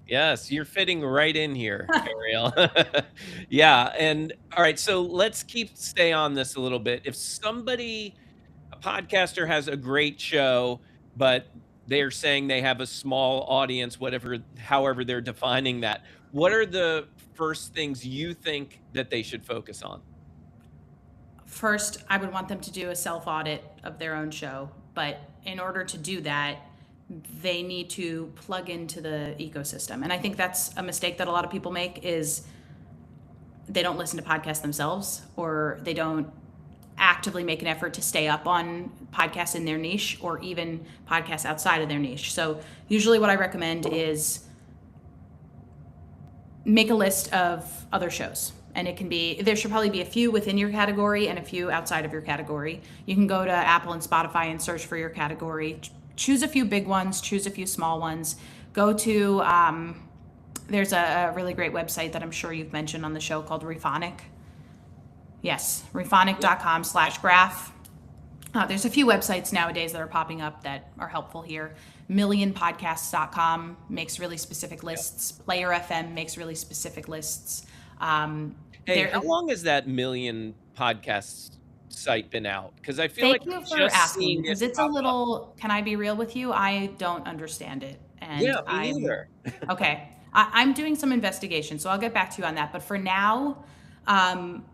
Yes, you're fitting right in here, Arielle. Yeah, and all right, so let's stay on this a little bit. If a podcaster has a great show, but they're saying they have a small audience, however they're defining that, what are the first things you think that they should focus on? First, I would want them to do a self-audit of their own show. But in order to do that, they need to plug into the ecosystem. And I think that's a mistake that a lot of people make, is they don't listen to podcasts themselves, or they don't actively make an effort to stay up on podcasts in their niche, or even podcasts outside of their niche. So usually what I recommend is make a list of other shows. And there should probably be a few within your category and a few outside of your category. You can go to Apple and Spotify and search for your category. Choose a few big ones, choose a few small ones. Go to, there's a really great website that I'm sure you've mentioned on the show called Rephonic. Yes, rephonic.com/graph. There's a few websites nowadays that are popping up that are helpful here. Millionpodcasts.com makes really specific lists. Player FM makes really specific lists. Hey, how long has that Million Podcasts site been out? Because I feel Thank you for asking, because it's a little, can I be real with you? I don't understand it. And Yeah, me neither. Okay. I'm doing some investigation, so I'll get back to you on that. But for now,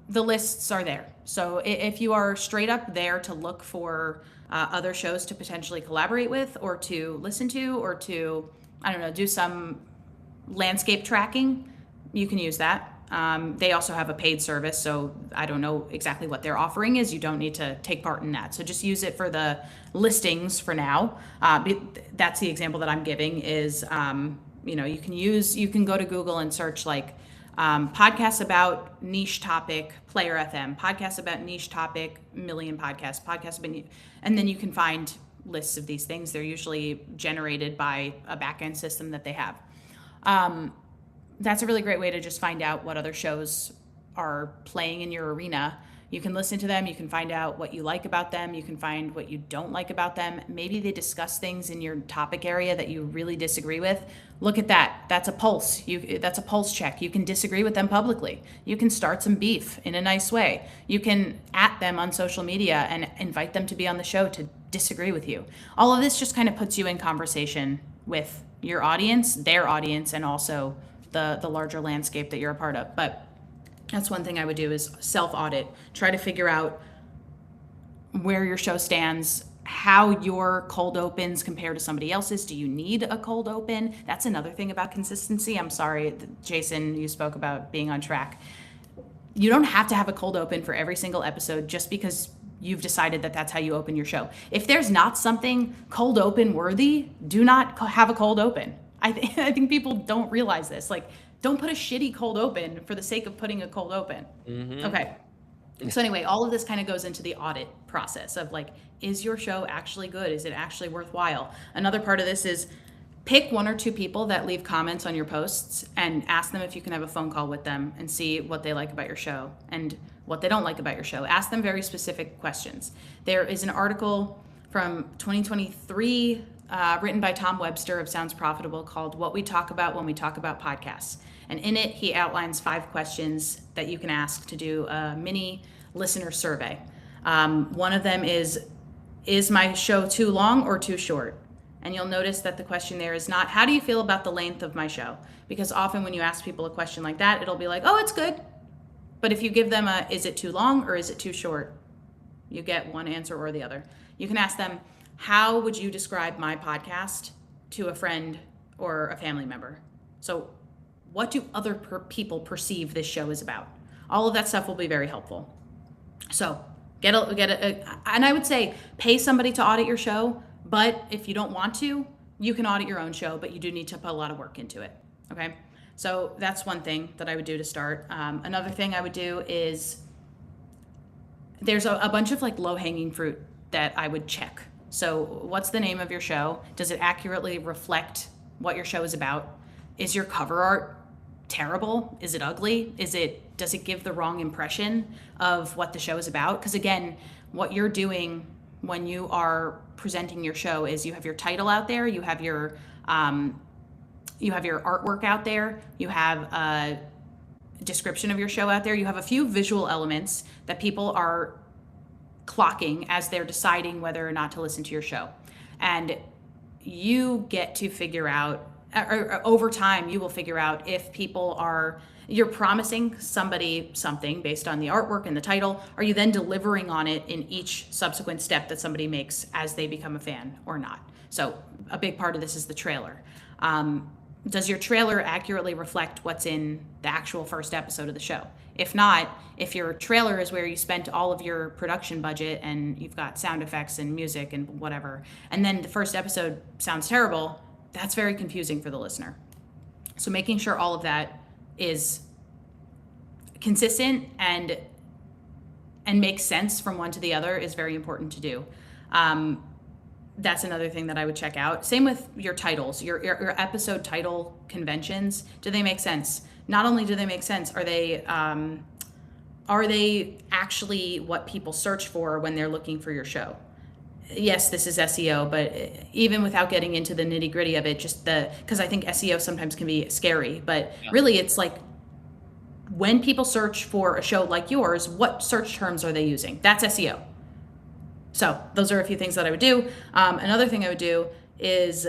the lists are there. So if you are straight up there to look for other shows to potentially collaborate with, or to listen to, or to, I don't know, do some landscape tracking, you can use that. They also have a paid service, so I don't know exactly what their offering is. You don't need to take part in that. So just use it for the listings for now. That's the example that I'm giving is, you can go to Google and search like podcasts about niche topic, Player FM, podcasts about niche topic, Million Podcasts, and then you can find lists of these things. They're usually generated by a backend system that they have. That's a really great way to just find out what other shows are playing in your arena. You can listen to them. You can find out what you like about them. You can find what you don't like about them. Maybe they discuss things in your topic area that you really disagree with. Look at that. That's a pulse. That's a pulse check. You can disagree with them publicly. You can start some beef in a nice way. You can at them on social media and invite them to be on the show to disagree with you. All of this just kind of puts you in conversation with your audience, their audience, and also the larger landscape that you're a part of. But that's one thing I would do, is self-audit. Try to figure out where your show stands, how your cold opens compare to somebody else's. Do you need a cold open? That's another thing about consistency. I'm sorry, Jason, you spoke about being on track. You don't have to have a cold open for every single episode just because you've decided that that's how you open your show. If there's not something cold open worthy, do not have a cold open. I think people don't realize this. Like, don't put a shitty cold open for the sake of putting a cold open. Mm-hmm. Okay. So anyway, all of this kind of goes into the audit process of like, is your show actually good? Is it actually worthwhile? Another part of this is pick 1 or 2 people that leave comments on your posts and ask them if you can have a phone call with them and see what they like about your show and what they don't like about your show. Ask them very specific questions. There is an article from 2023 written by Tom Webster of Sounds Profitable called What We Talk About When We Talk About Podcasts. And in it, he outlines 5 questions that you can ask to do a mini listener survey. One of them is my show too long or too short? And you'll notice that the question there is not, how do you feel about the length of my show? Because often when you ask people a question like that, it'll be like, oh, it's good. But if you give them a, is it too long or is it too short? You get one answer or the other. You can ask them, how would you describe my podcast to a friend or a family member? So what do other people perceive this show is about? All of that stuff will be very helpful. So get and I would say pay somebody to audit your show, but if you don't want to, you can audit your own show, but you do need to put a lot of work into it, okay? So that's one thing that I would do to start. Another thing I would do is there's a bunch of like low-hanging fruit that I would check. So what's the name of your show? Does it accurately reflect what your show is about? Is your cover art terrible? Is it ugly? Does it give the wrong impression of what the show is about? Because again, what you're doing when you are presenting your show is you have your title out there, you have your artwork out there, you have a description of your show out there, you have a few visual elements that people are clocking as they're deciding whether or not to listen to your show. And you get to figure out, or over time, you will figure out if you're promising somebody something based on the artwork and the title. Are you then delivering on it in each subsequent step that somebody makes as they become a fan or not? So a big part of this is the trailer. Does your trailer accurately reflect what's in the actual first episode of the show? If not, if your trailer is where you spent all of your production budget and you've got sound effects and music and whatever, and then the first episode sounds terrible, that's very confusing for the listener. So making sure all of that is consistent and makes sense from one to the other is very important to do. That's another thing that I would check out. Same with your titles, your episode title conventions. Do they make sense? Not only do they make sense, are they actually what people search for when they're looking for your show? Yes, this is SEO, but even without getting into the nitty gritty of it, because I think SEO sometimes can be scary, but really it's like when people search for a show like yours, what search terms are they using? That's SEO. So those are a few things that I would do. Another thing I would do is,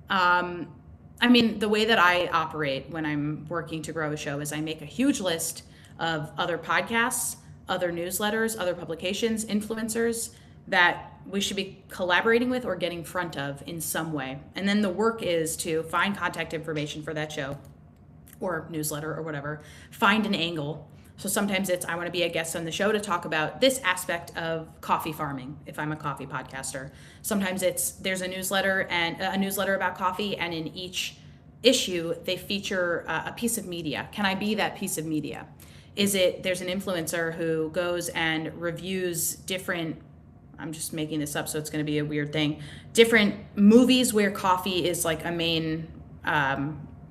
the way that I operate when I'm working to grow a show is I make a huge list of other podcasts, other newsletters, other publications, influencers that we should be collaborating with or getting in front of in some way. And then the work is to find contact information for that show or newsletter or whatever, find an angle. So sometimes it's, I want to be a guest on the show to talk about this aspect of coffee farming, if I'm a coffee podcaster. Sometimes there's a newsletter about coffee, and in each issue, they feature a piece of media. Can I be that piece of media? There's an influencer who goes and reviews different, I'm just making this up, so it's going to be a weird thing, different movies where coffee is like a main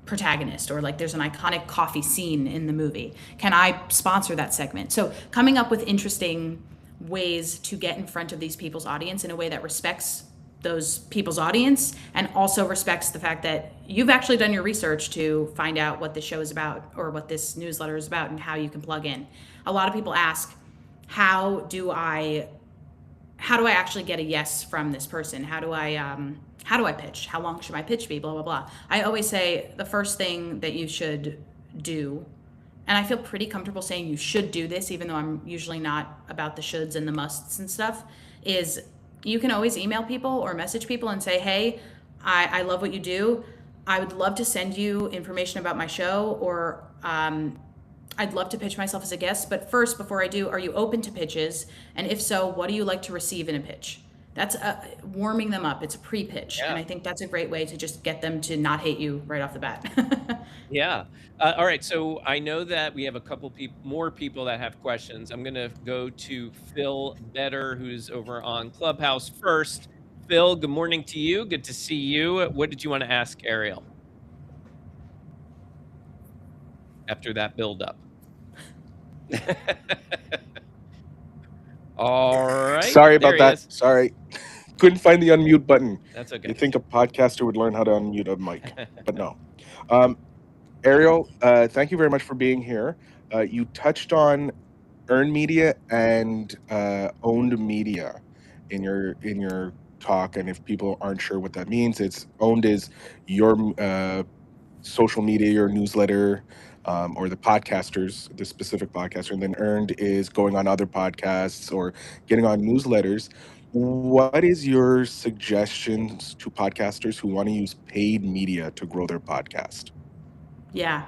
protagonist, or like there's an iconic coffee scene in the movie. Can I sponsor that segment? So coming up with interesting ways to get in front of these people's audience in a way that respects those people's audience and also respects the fact that you've actually done your research to find out what this show is about or what this newsletter is about and how you can plug in. A lot of people ask, how do I actually get a yes from this person? How do I pitch? How long should my pitch be? Blah, blah, blah. I always say the first thing that you should do, and I feel pretty comfortable saying you should do this, even though I'm usually not about the shoulds and the musts and stuff, is you can always email people or message people and say, hey, I love what you do. I would love to send you information about my show, or I'd love to pitch myself as a guest. But first, before I do, are you open to pitches? And if so, what do you like to receive in a pitch? That's warming them up. It's a pre-pitch. Yeah. And I think that's a great way to just get them to not hate you right off the bat. Yeah. All right. So I know that we have a couple more people that have questions. I'm going to go to Phil Better, who's over on Clubhouse first. Phil, good morning to you. Good to see you. What did you want to ask Arielle after that build-up? All right. Sorry There about he that. is. Sorry. Couldn't find the unmute button. That's okay. You think a podcaster would learn how to unmute a mic, but no. Arielle, thank you very much for being here. You touched on earned media and owned media in your talk, and if people aren't sure what that means, it's owned is your social media, your newsletter, or the podcasters, the specific podcaster, and then earned is going on other podcasts or getting on newsletters. What is your suggestions to podcasters who want to use paid media to grow their podcast? Yeah.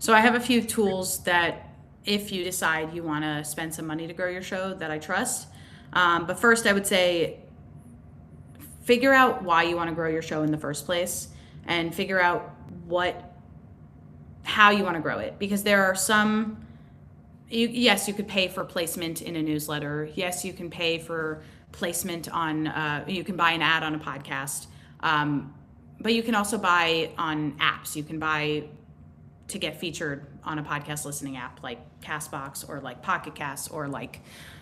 So I have a few tools that if you decide you want to spend some money to grow your show that I trust. But first I would say, figure out why you want to grow your show in the first place and figure out how you want to grow it. Because there are some, yes, you could pay for placement in a newsletter. Yes, you can pay for placement on, you can buy an ad on a podcast. But you can also buy on apps. You can buy to get featured on a podcast listening app like Castbox or like Pocket Cast or like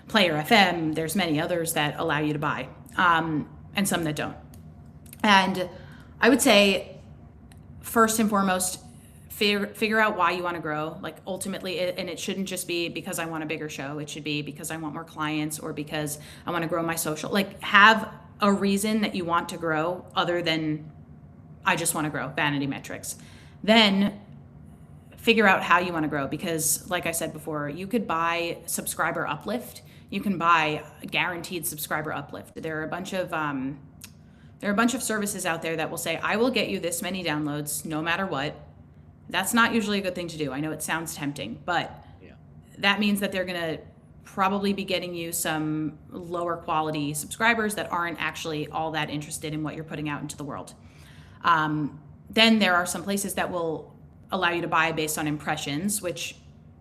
Player FM. There's many others that allow you to buy, and some that don't. And I would say, first and foremost, figure out why you want to grow. Like ultimately, and it shouldn't just be because I want a bigger show. It should be because I want more clients or because I want to grow my social. Like have a reason that you want to grow other than I just want to grow, vanity metrics. Then figure out how you want to grow, because like I said before, you could buy subscriber uplift. You can buy guaranteed subscriber uplift. There are a bunch of services out there that will say, I will get you this many downloads no matter what. That's not usually a good thing to do. I know it sounds tempting, but that means that they're going to probably be getting you some lower quality subscribers that aren't actually all that interested in what you're putting out into the world. Then there are some places that will allow you to buy based on impressions, which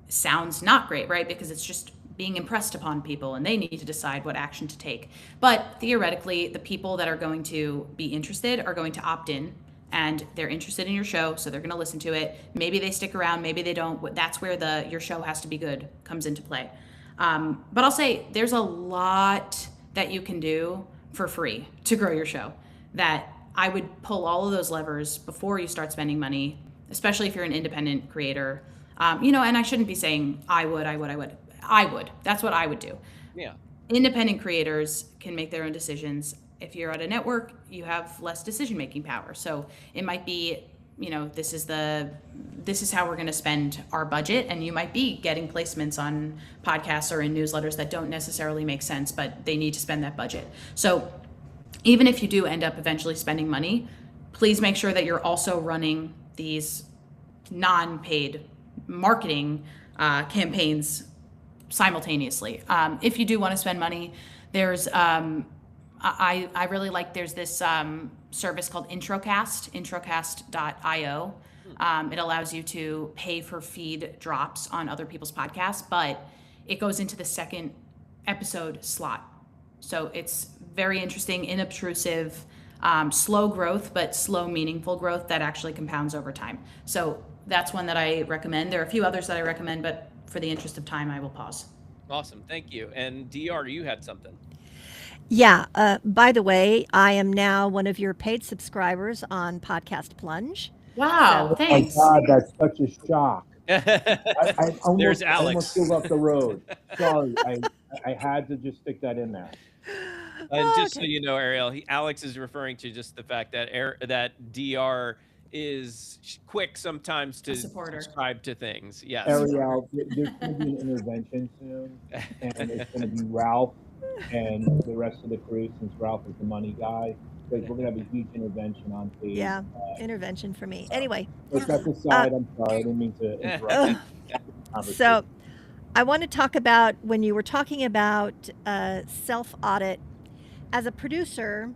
sounds not great, right? Because it's just being impressed upon people and they need to decide what action to take. But theoretically, the people that are going to be interested are going to opt in, and they're interested in your show, so they're going to listen to it. Maybe they stick around, maybe they don't. That's where your show has to be good comes into play. But I'll say there's a lot that you can do for free to grow your show that I would pull all of those levers before you start spending money, especially if you're an independent creator. And I shouldn't be saying I would. That's what I would do. Yeah. Independent creators can make their own decisions. If you're at a network, you have less decision-making power. So it might be, this is how we're going to spend our budget. And you might be getting placements on podcasts or in newsletters that don't necessarily make sense, but they need to spend that budget. So even if you do end up eventually spending money, please make sure that you're also running these non-paid marketing campaigns simultaneously. If you do want to spend money, there's I really like, there's this service called introcast.io. It allows you to pay for feed drops on other people's podcasts, but it goes into the second episode slot. So it's very interesting, inobtrusive. slow growth, but slow, meaningful growth that actually compounds over time. So that's one that I recommend. There are a few others that I recommend, but for the interest of time, I will pause. Awesome. Thank you. And DR, you had something. Yeah. By the way, I am now one of your paid subscribers on Podcast Plunge. Wow, So- thanks. Oh my God, that's such a shock. I There's almost Alex. drove up the road. Sorry, I had to just stick that in there. And just so Okay. you know, Arielle, Alex is referring to just the fact that that DR is quick sometimes to A supporter. subscribe to things. Yes. Arielle, there's going to be an intervention soon, and it's going to be Ralph and the rest of the crew, since Ralph is the money guy, because we're going to have a huge intervention on stage. Yeah, intervention for me. Anyway, Put that aside. I'm sorry, I didn't mean to interrupt. so I want to talk about when you were talking about self-audit. As a producer,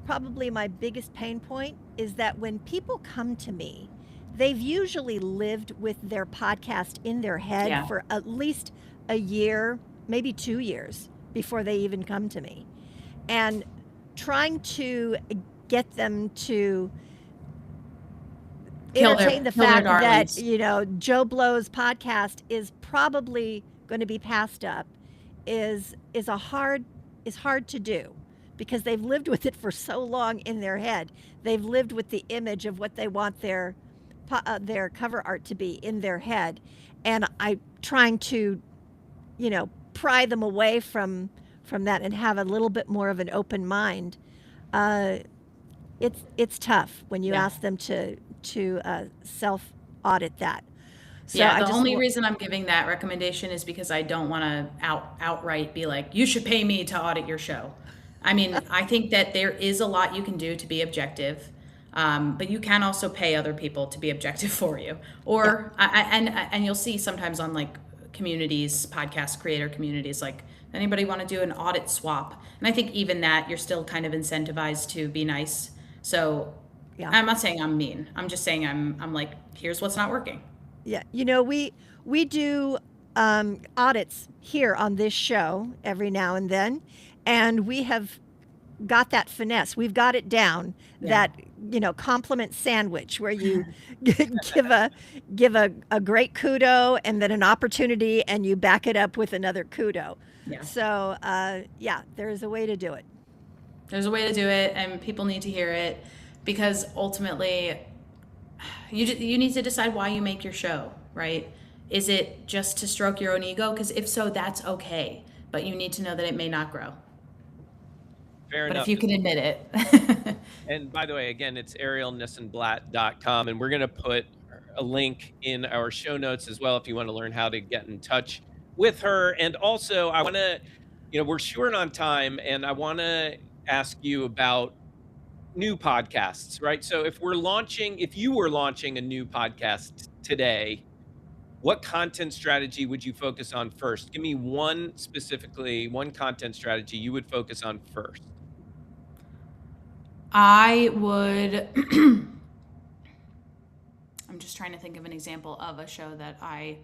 probably my biggest pain point is that when people come to me, they've usually lived with their podcast in their head Yeah. for at least a year, maybe 2 years before they even come to me. And trying to get them to entertain the kill their fact that, darlings. you know, Joe Blow's podcast is probably going to be passed up is hard to do, because they've lived with it for so long in their head. They've lived with the image of what they want their cover art to be in their head, and I'm trying to, you know, pry them away from that and have a little bit more of an open mind. It's tough when you Yeah. ask them to self audit that. So Yeah, I the just only reason I'm giving that recommendation is because I don't want to outright be like, you should pay me to audit your show. I mean, I think that there is a lot you can do to be objective, but you can also pay other people to be objective for you. Or and you'll see sometimes on like communities, podcast creator communities, like, anybody want to do an audit swap? And I think even that, you're still kind of incentivized to be nice. So Yeah. I'm not saying I'm mean. I'm just saying I'm like, here's what's not working. Yeah, you know, we do audits here on this show every now and then, and we have got that finesse. We've got it down. Yeah. That, you know, compliment sandwich where you give a great kudo and then an opportunity, and you back it up with another kudo. Yeah. So yeah, there is a way to do it. There's a way to do it, and people need to hear it, because ultimately you need to decide why you make your show, right? Is it just to stroke your own ego? Because if so, that's okay, but you need to know that it may not grow. Fair But enough. if you can admit it. And by the way, again, it's ariellenissenblatt.com, and we're going to put a link in our show notes as well if you want to learn how to get in touch with her. And also, I want to, you know, we're short on time, and I want to ask you about new podcasts, right? So if you were launching a new podcast today, what content strategy would you focus on first? Give me one content strategy you would focus on first. I would I'm just trying to think of an example of a show that I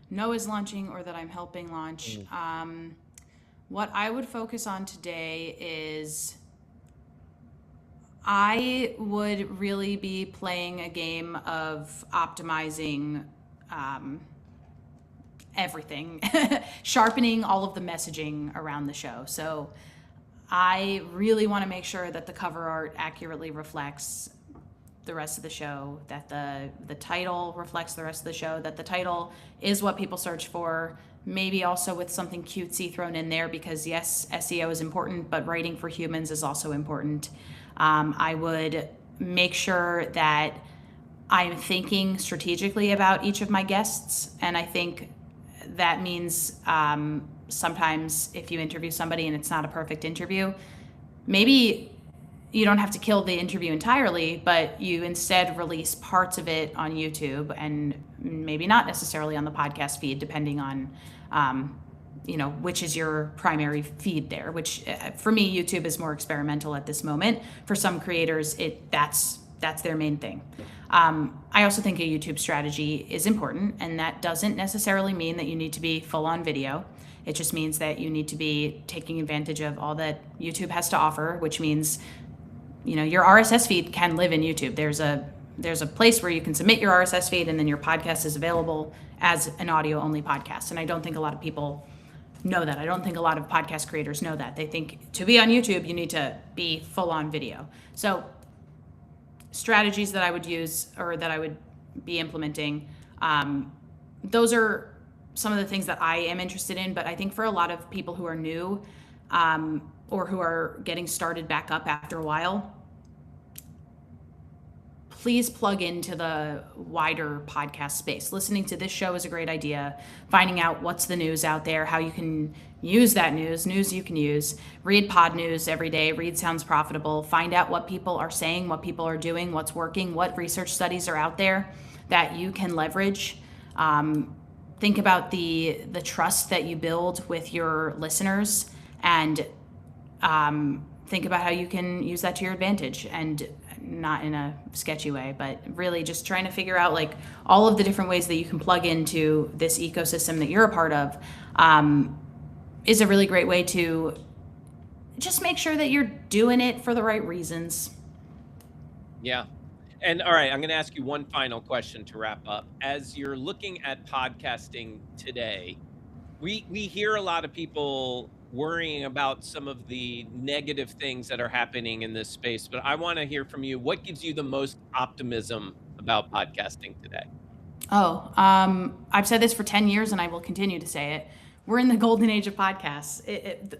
know is launching or that I'm helping launch. What I would focus on today is I would really be playing a game of optimizing everything, sharpening all of the messaging around the show. So I really want to make sure that the cover art accurately reflects the rest of the show, that the title reflects the rest of the show, that the title is what people search for, maybe also with something cutesy thrown in there, because yes, SEO is important, but writing for humans is also important. I would make sure that I'm thinking strategically about each of my guests, and I think that means sometimes if you interview somebody and it's not a perfect interview, maybe you don't have to kill the interview entirely, but you instead release parts of it on YouTube, and maybe not necessarily on the podcast feed, depending on which is your primary feed there, which for me, YouTube is more experimental at this moment. For some creators, that's their main thing. I also think a YouTube strategy is important, and that doesn't necessarily mean that you need to be full on video. It just means that you need to be taking advantage of all that YouTube has to offer, which means your RSS feed can live in YouTube. There's a place where you can submit your RSS feed, and then your podcast is available as an audio only podcast. And I don't think a lot of people know that. I don't think a lot of podcast creators know that. They think to be on YouTube, you need to be full on video. So strategies that I would use, or that I would be implementing, those are some of the things that I am interested in. But I think for a lot of people who are new, or who are getting started back up after a while, please plug into the wider podcast space. Listening to this show is a great idea. Finding out what's the news out there, how you can use that news you can use. Read pod news every day. Read Sounds Profitable. Find out what people are saying, what people are doing, what's working, what research studies are out there that you can leverage. Think about the trust that you build with your listeners, and think about how you can use that to your advantage, and not in a sketchy way, but really just trying to figure out like all of the different ways that you can plug into this ecosystem that you're a part of, is a really great way to just make sure that you're doing it for the right reasons. Yeah. And all right, I'm going to ask you one final question to wrap up. As you're looking at podcasting today, we hear a lot of people worrying about some of the negative things that are happening in this space, but I want to hear from you. What gives you the most optimism about podcasting today? I've said this for 10 years and I will continue to say it. We're in the golden age of podcasts.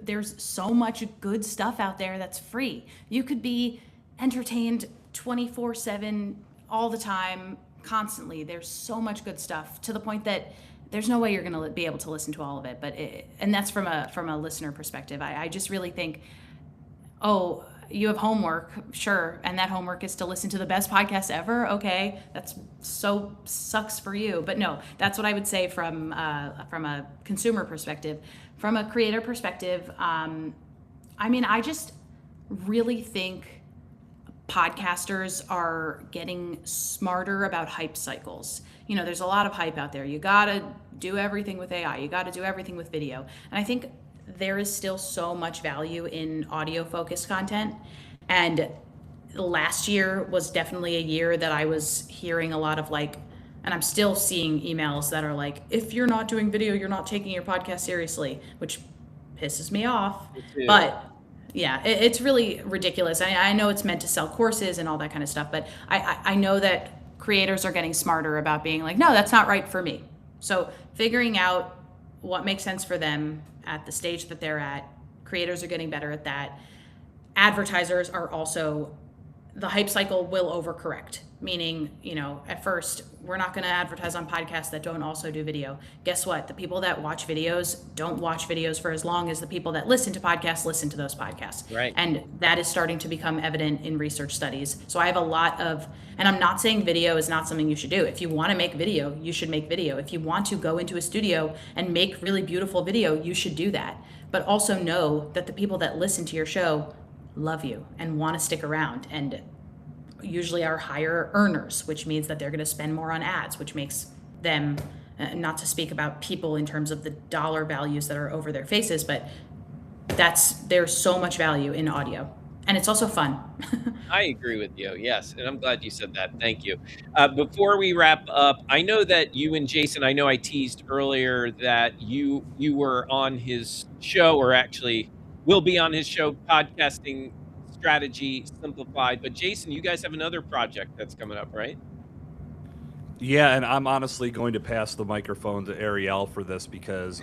There's so much good stuff out there that's free. You could be entertained 24/7 all the time, constantly. There's so much good stuff, to the point that there's no way you're going to be able to listen to all of it. And that's from a listener perspective. I just really think, oh, you have homework, sure, and that homework is to listen to the best podcast ever. Okay, that's so sucks for you. But no, that's what I would say from a consumer perspective. From a creator perspective, I just really think podcasters are getting smarter about hype cycles. There's a lot of hype out there. You gotta do everything with AI. You gotta do everything with video. And I think there is still so much value in audio focused content. And last year was definitely a year that I was hearing a lot of and I'm still seeing emails that are like, if you're not doing video, you're not taking your podcast seriously, which pisses me off. But yeah, it's really ridiculous. I know it's meant to sell courses and all that kind of stuff, but I know that creators are getting smarter about being like, no, that's not right for me. So figuring out what makes sense for them at the stage that they're at, creators are getting better at that. Advertisers are also, the hype cycle will overcorrect, meaning, at first, we're not going to advertise on podcasts that don't also do video. Guess what? The people that watch videos don't watch videos for as long as the people that listen to podcasts listen to those podcasts. Right. And that is starting to become evident in research studies. So I have a lot of, and I'm not saying video is not something you should do. If you want to make video, you should make video. If you want to go into a studio and make really beautiful video, you should do that. But also know that the people that listen to your show love you and want to stick around, and usually are higher earners, which means that they're going to spend more on ads, which makes them, not to speak about people in terms of the dollar values that are over their faces, but there's so much value in audio, and it's also fun. I agree with you. Yes. And I'm glad you said that. Thank you. Before we wrap up, I know that you and Jason, I know I teased earlier that you were on his show, or actually will be on his show, Podcasting Strategy Simplified. But Jason, you guys have another project that's coming up, right? Yeah, and I'm honestly going to pass the microphone to Arielle for this, because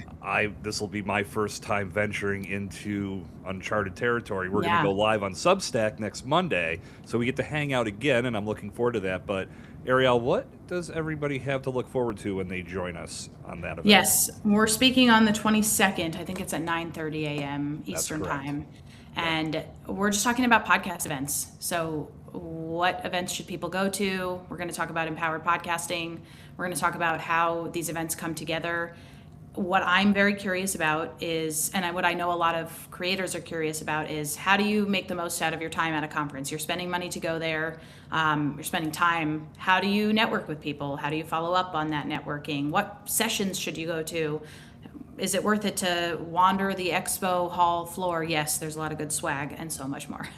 this will be my first time venturing into uncharted territory. We're going to go live on Substack next Monday, so we get to hang out again, and I'm looking forward to that. But Arielle, what does everybody have to look forward to when they join us on that event? Yes, we're speaking on the 22nd. I think it's at 9:30 a.m. Eastern Time. And we're just talking about podcast events. So what events should people go to? We're going to talk about empowered podcasting. We're going to talk about how these events come together. What I'm very curious about is, and what I know a lot of creators are curious about, is how do you make the most out of your time at a conference? You're spending money to go there. You're spending time. How do you network with people? How do you follow up on that networking? What sessions should you go to? Is it worth it to wander the expo hall floor? Yes, there's a lot of good swag and so much more.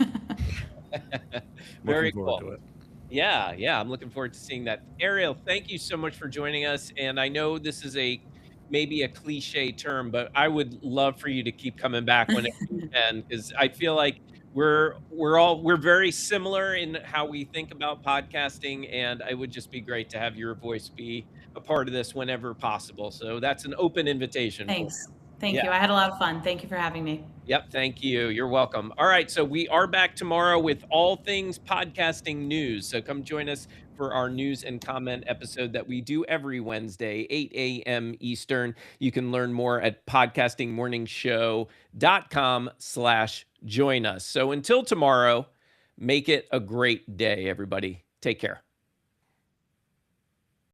Looking Very forward cool. to it. Yeah, yeah, I'm looking forward to seeing that. Ariel, thank you so much for joining us, and I know this is a maybe a cliche term, but I would love for you to keep coming back whenever you can, because I feel like we're very similar in how we think about podcasting, and it would just be great to have your voice be a part of this whenever possible. So that's an open invitation for Thanks. you. Thank you. I had a lot of fun. Thank you for having me. Yep, thank you. You're welcome. All right, so we are back tomorrow with all things podcasting news. So come join us for our news and comment episode that we do every Wednesday, 8 a.m. Eastern. You can learn more at podcastingmorningshow.com/join us. So until tomorrow, make it a great day, everybody. Take care.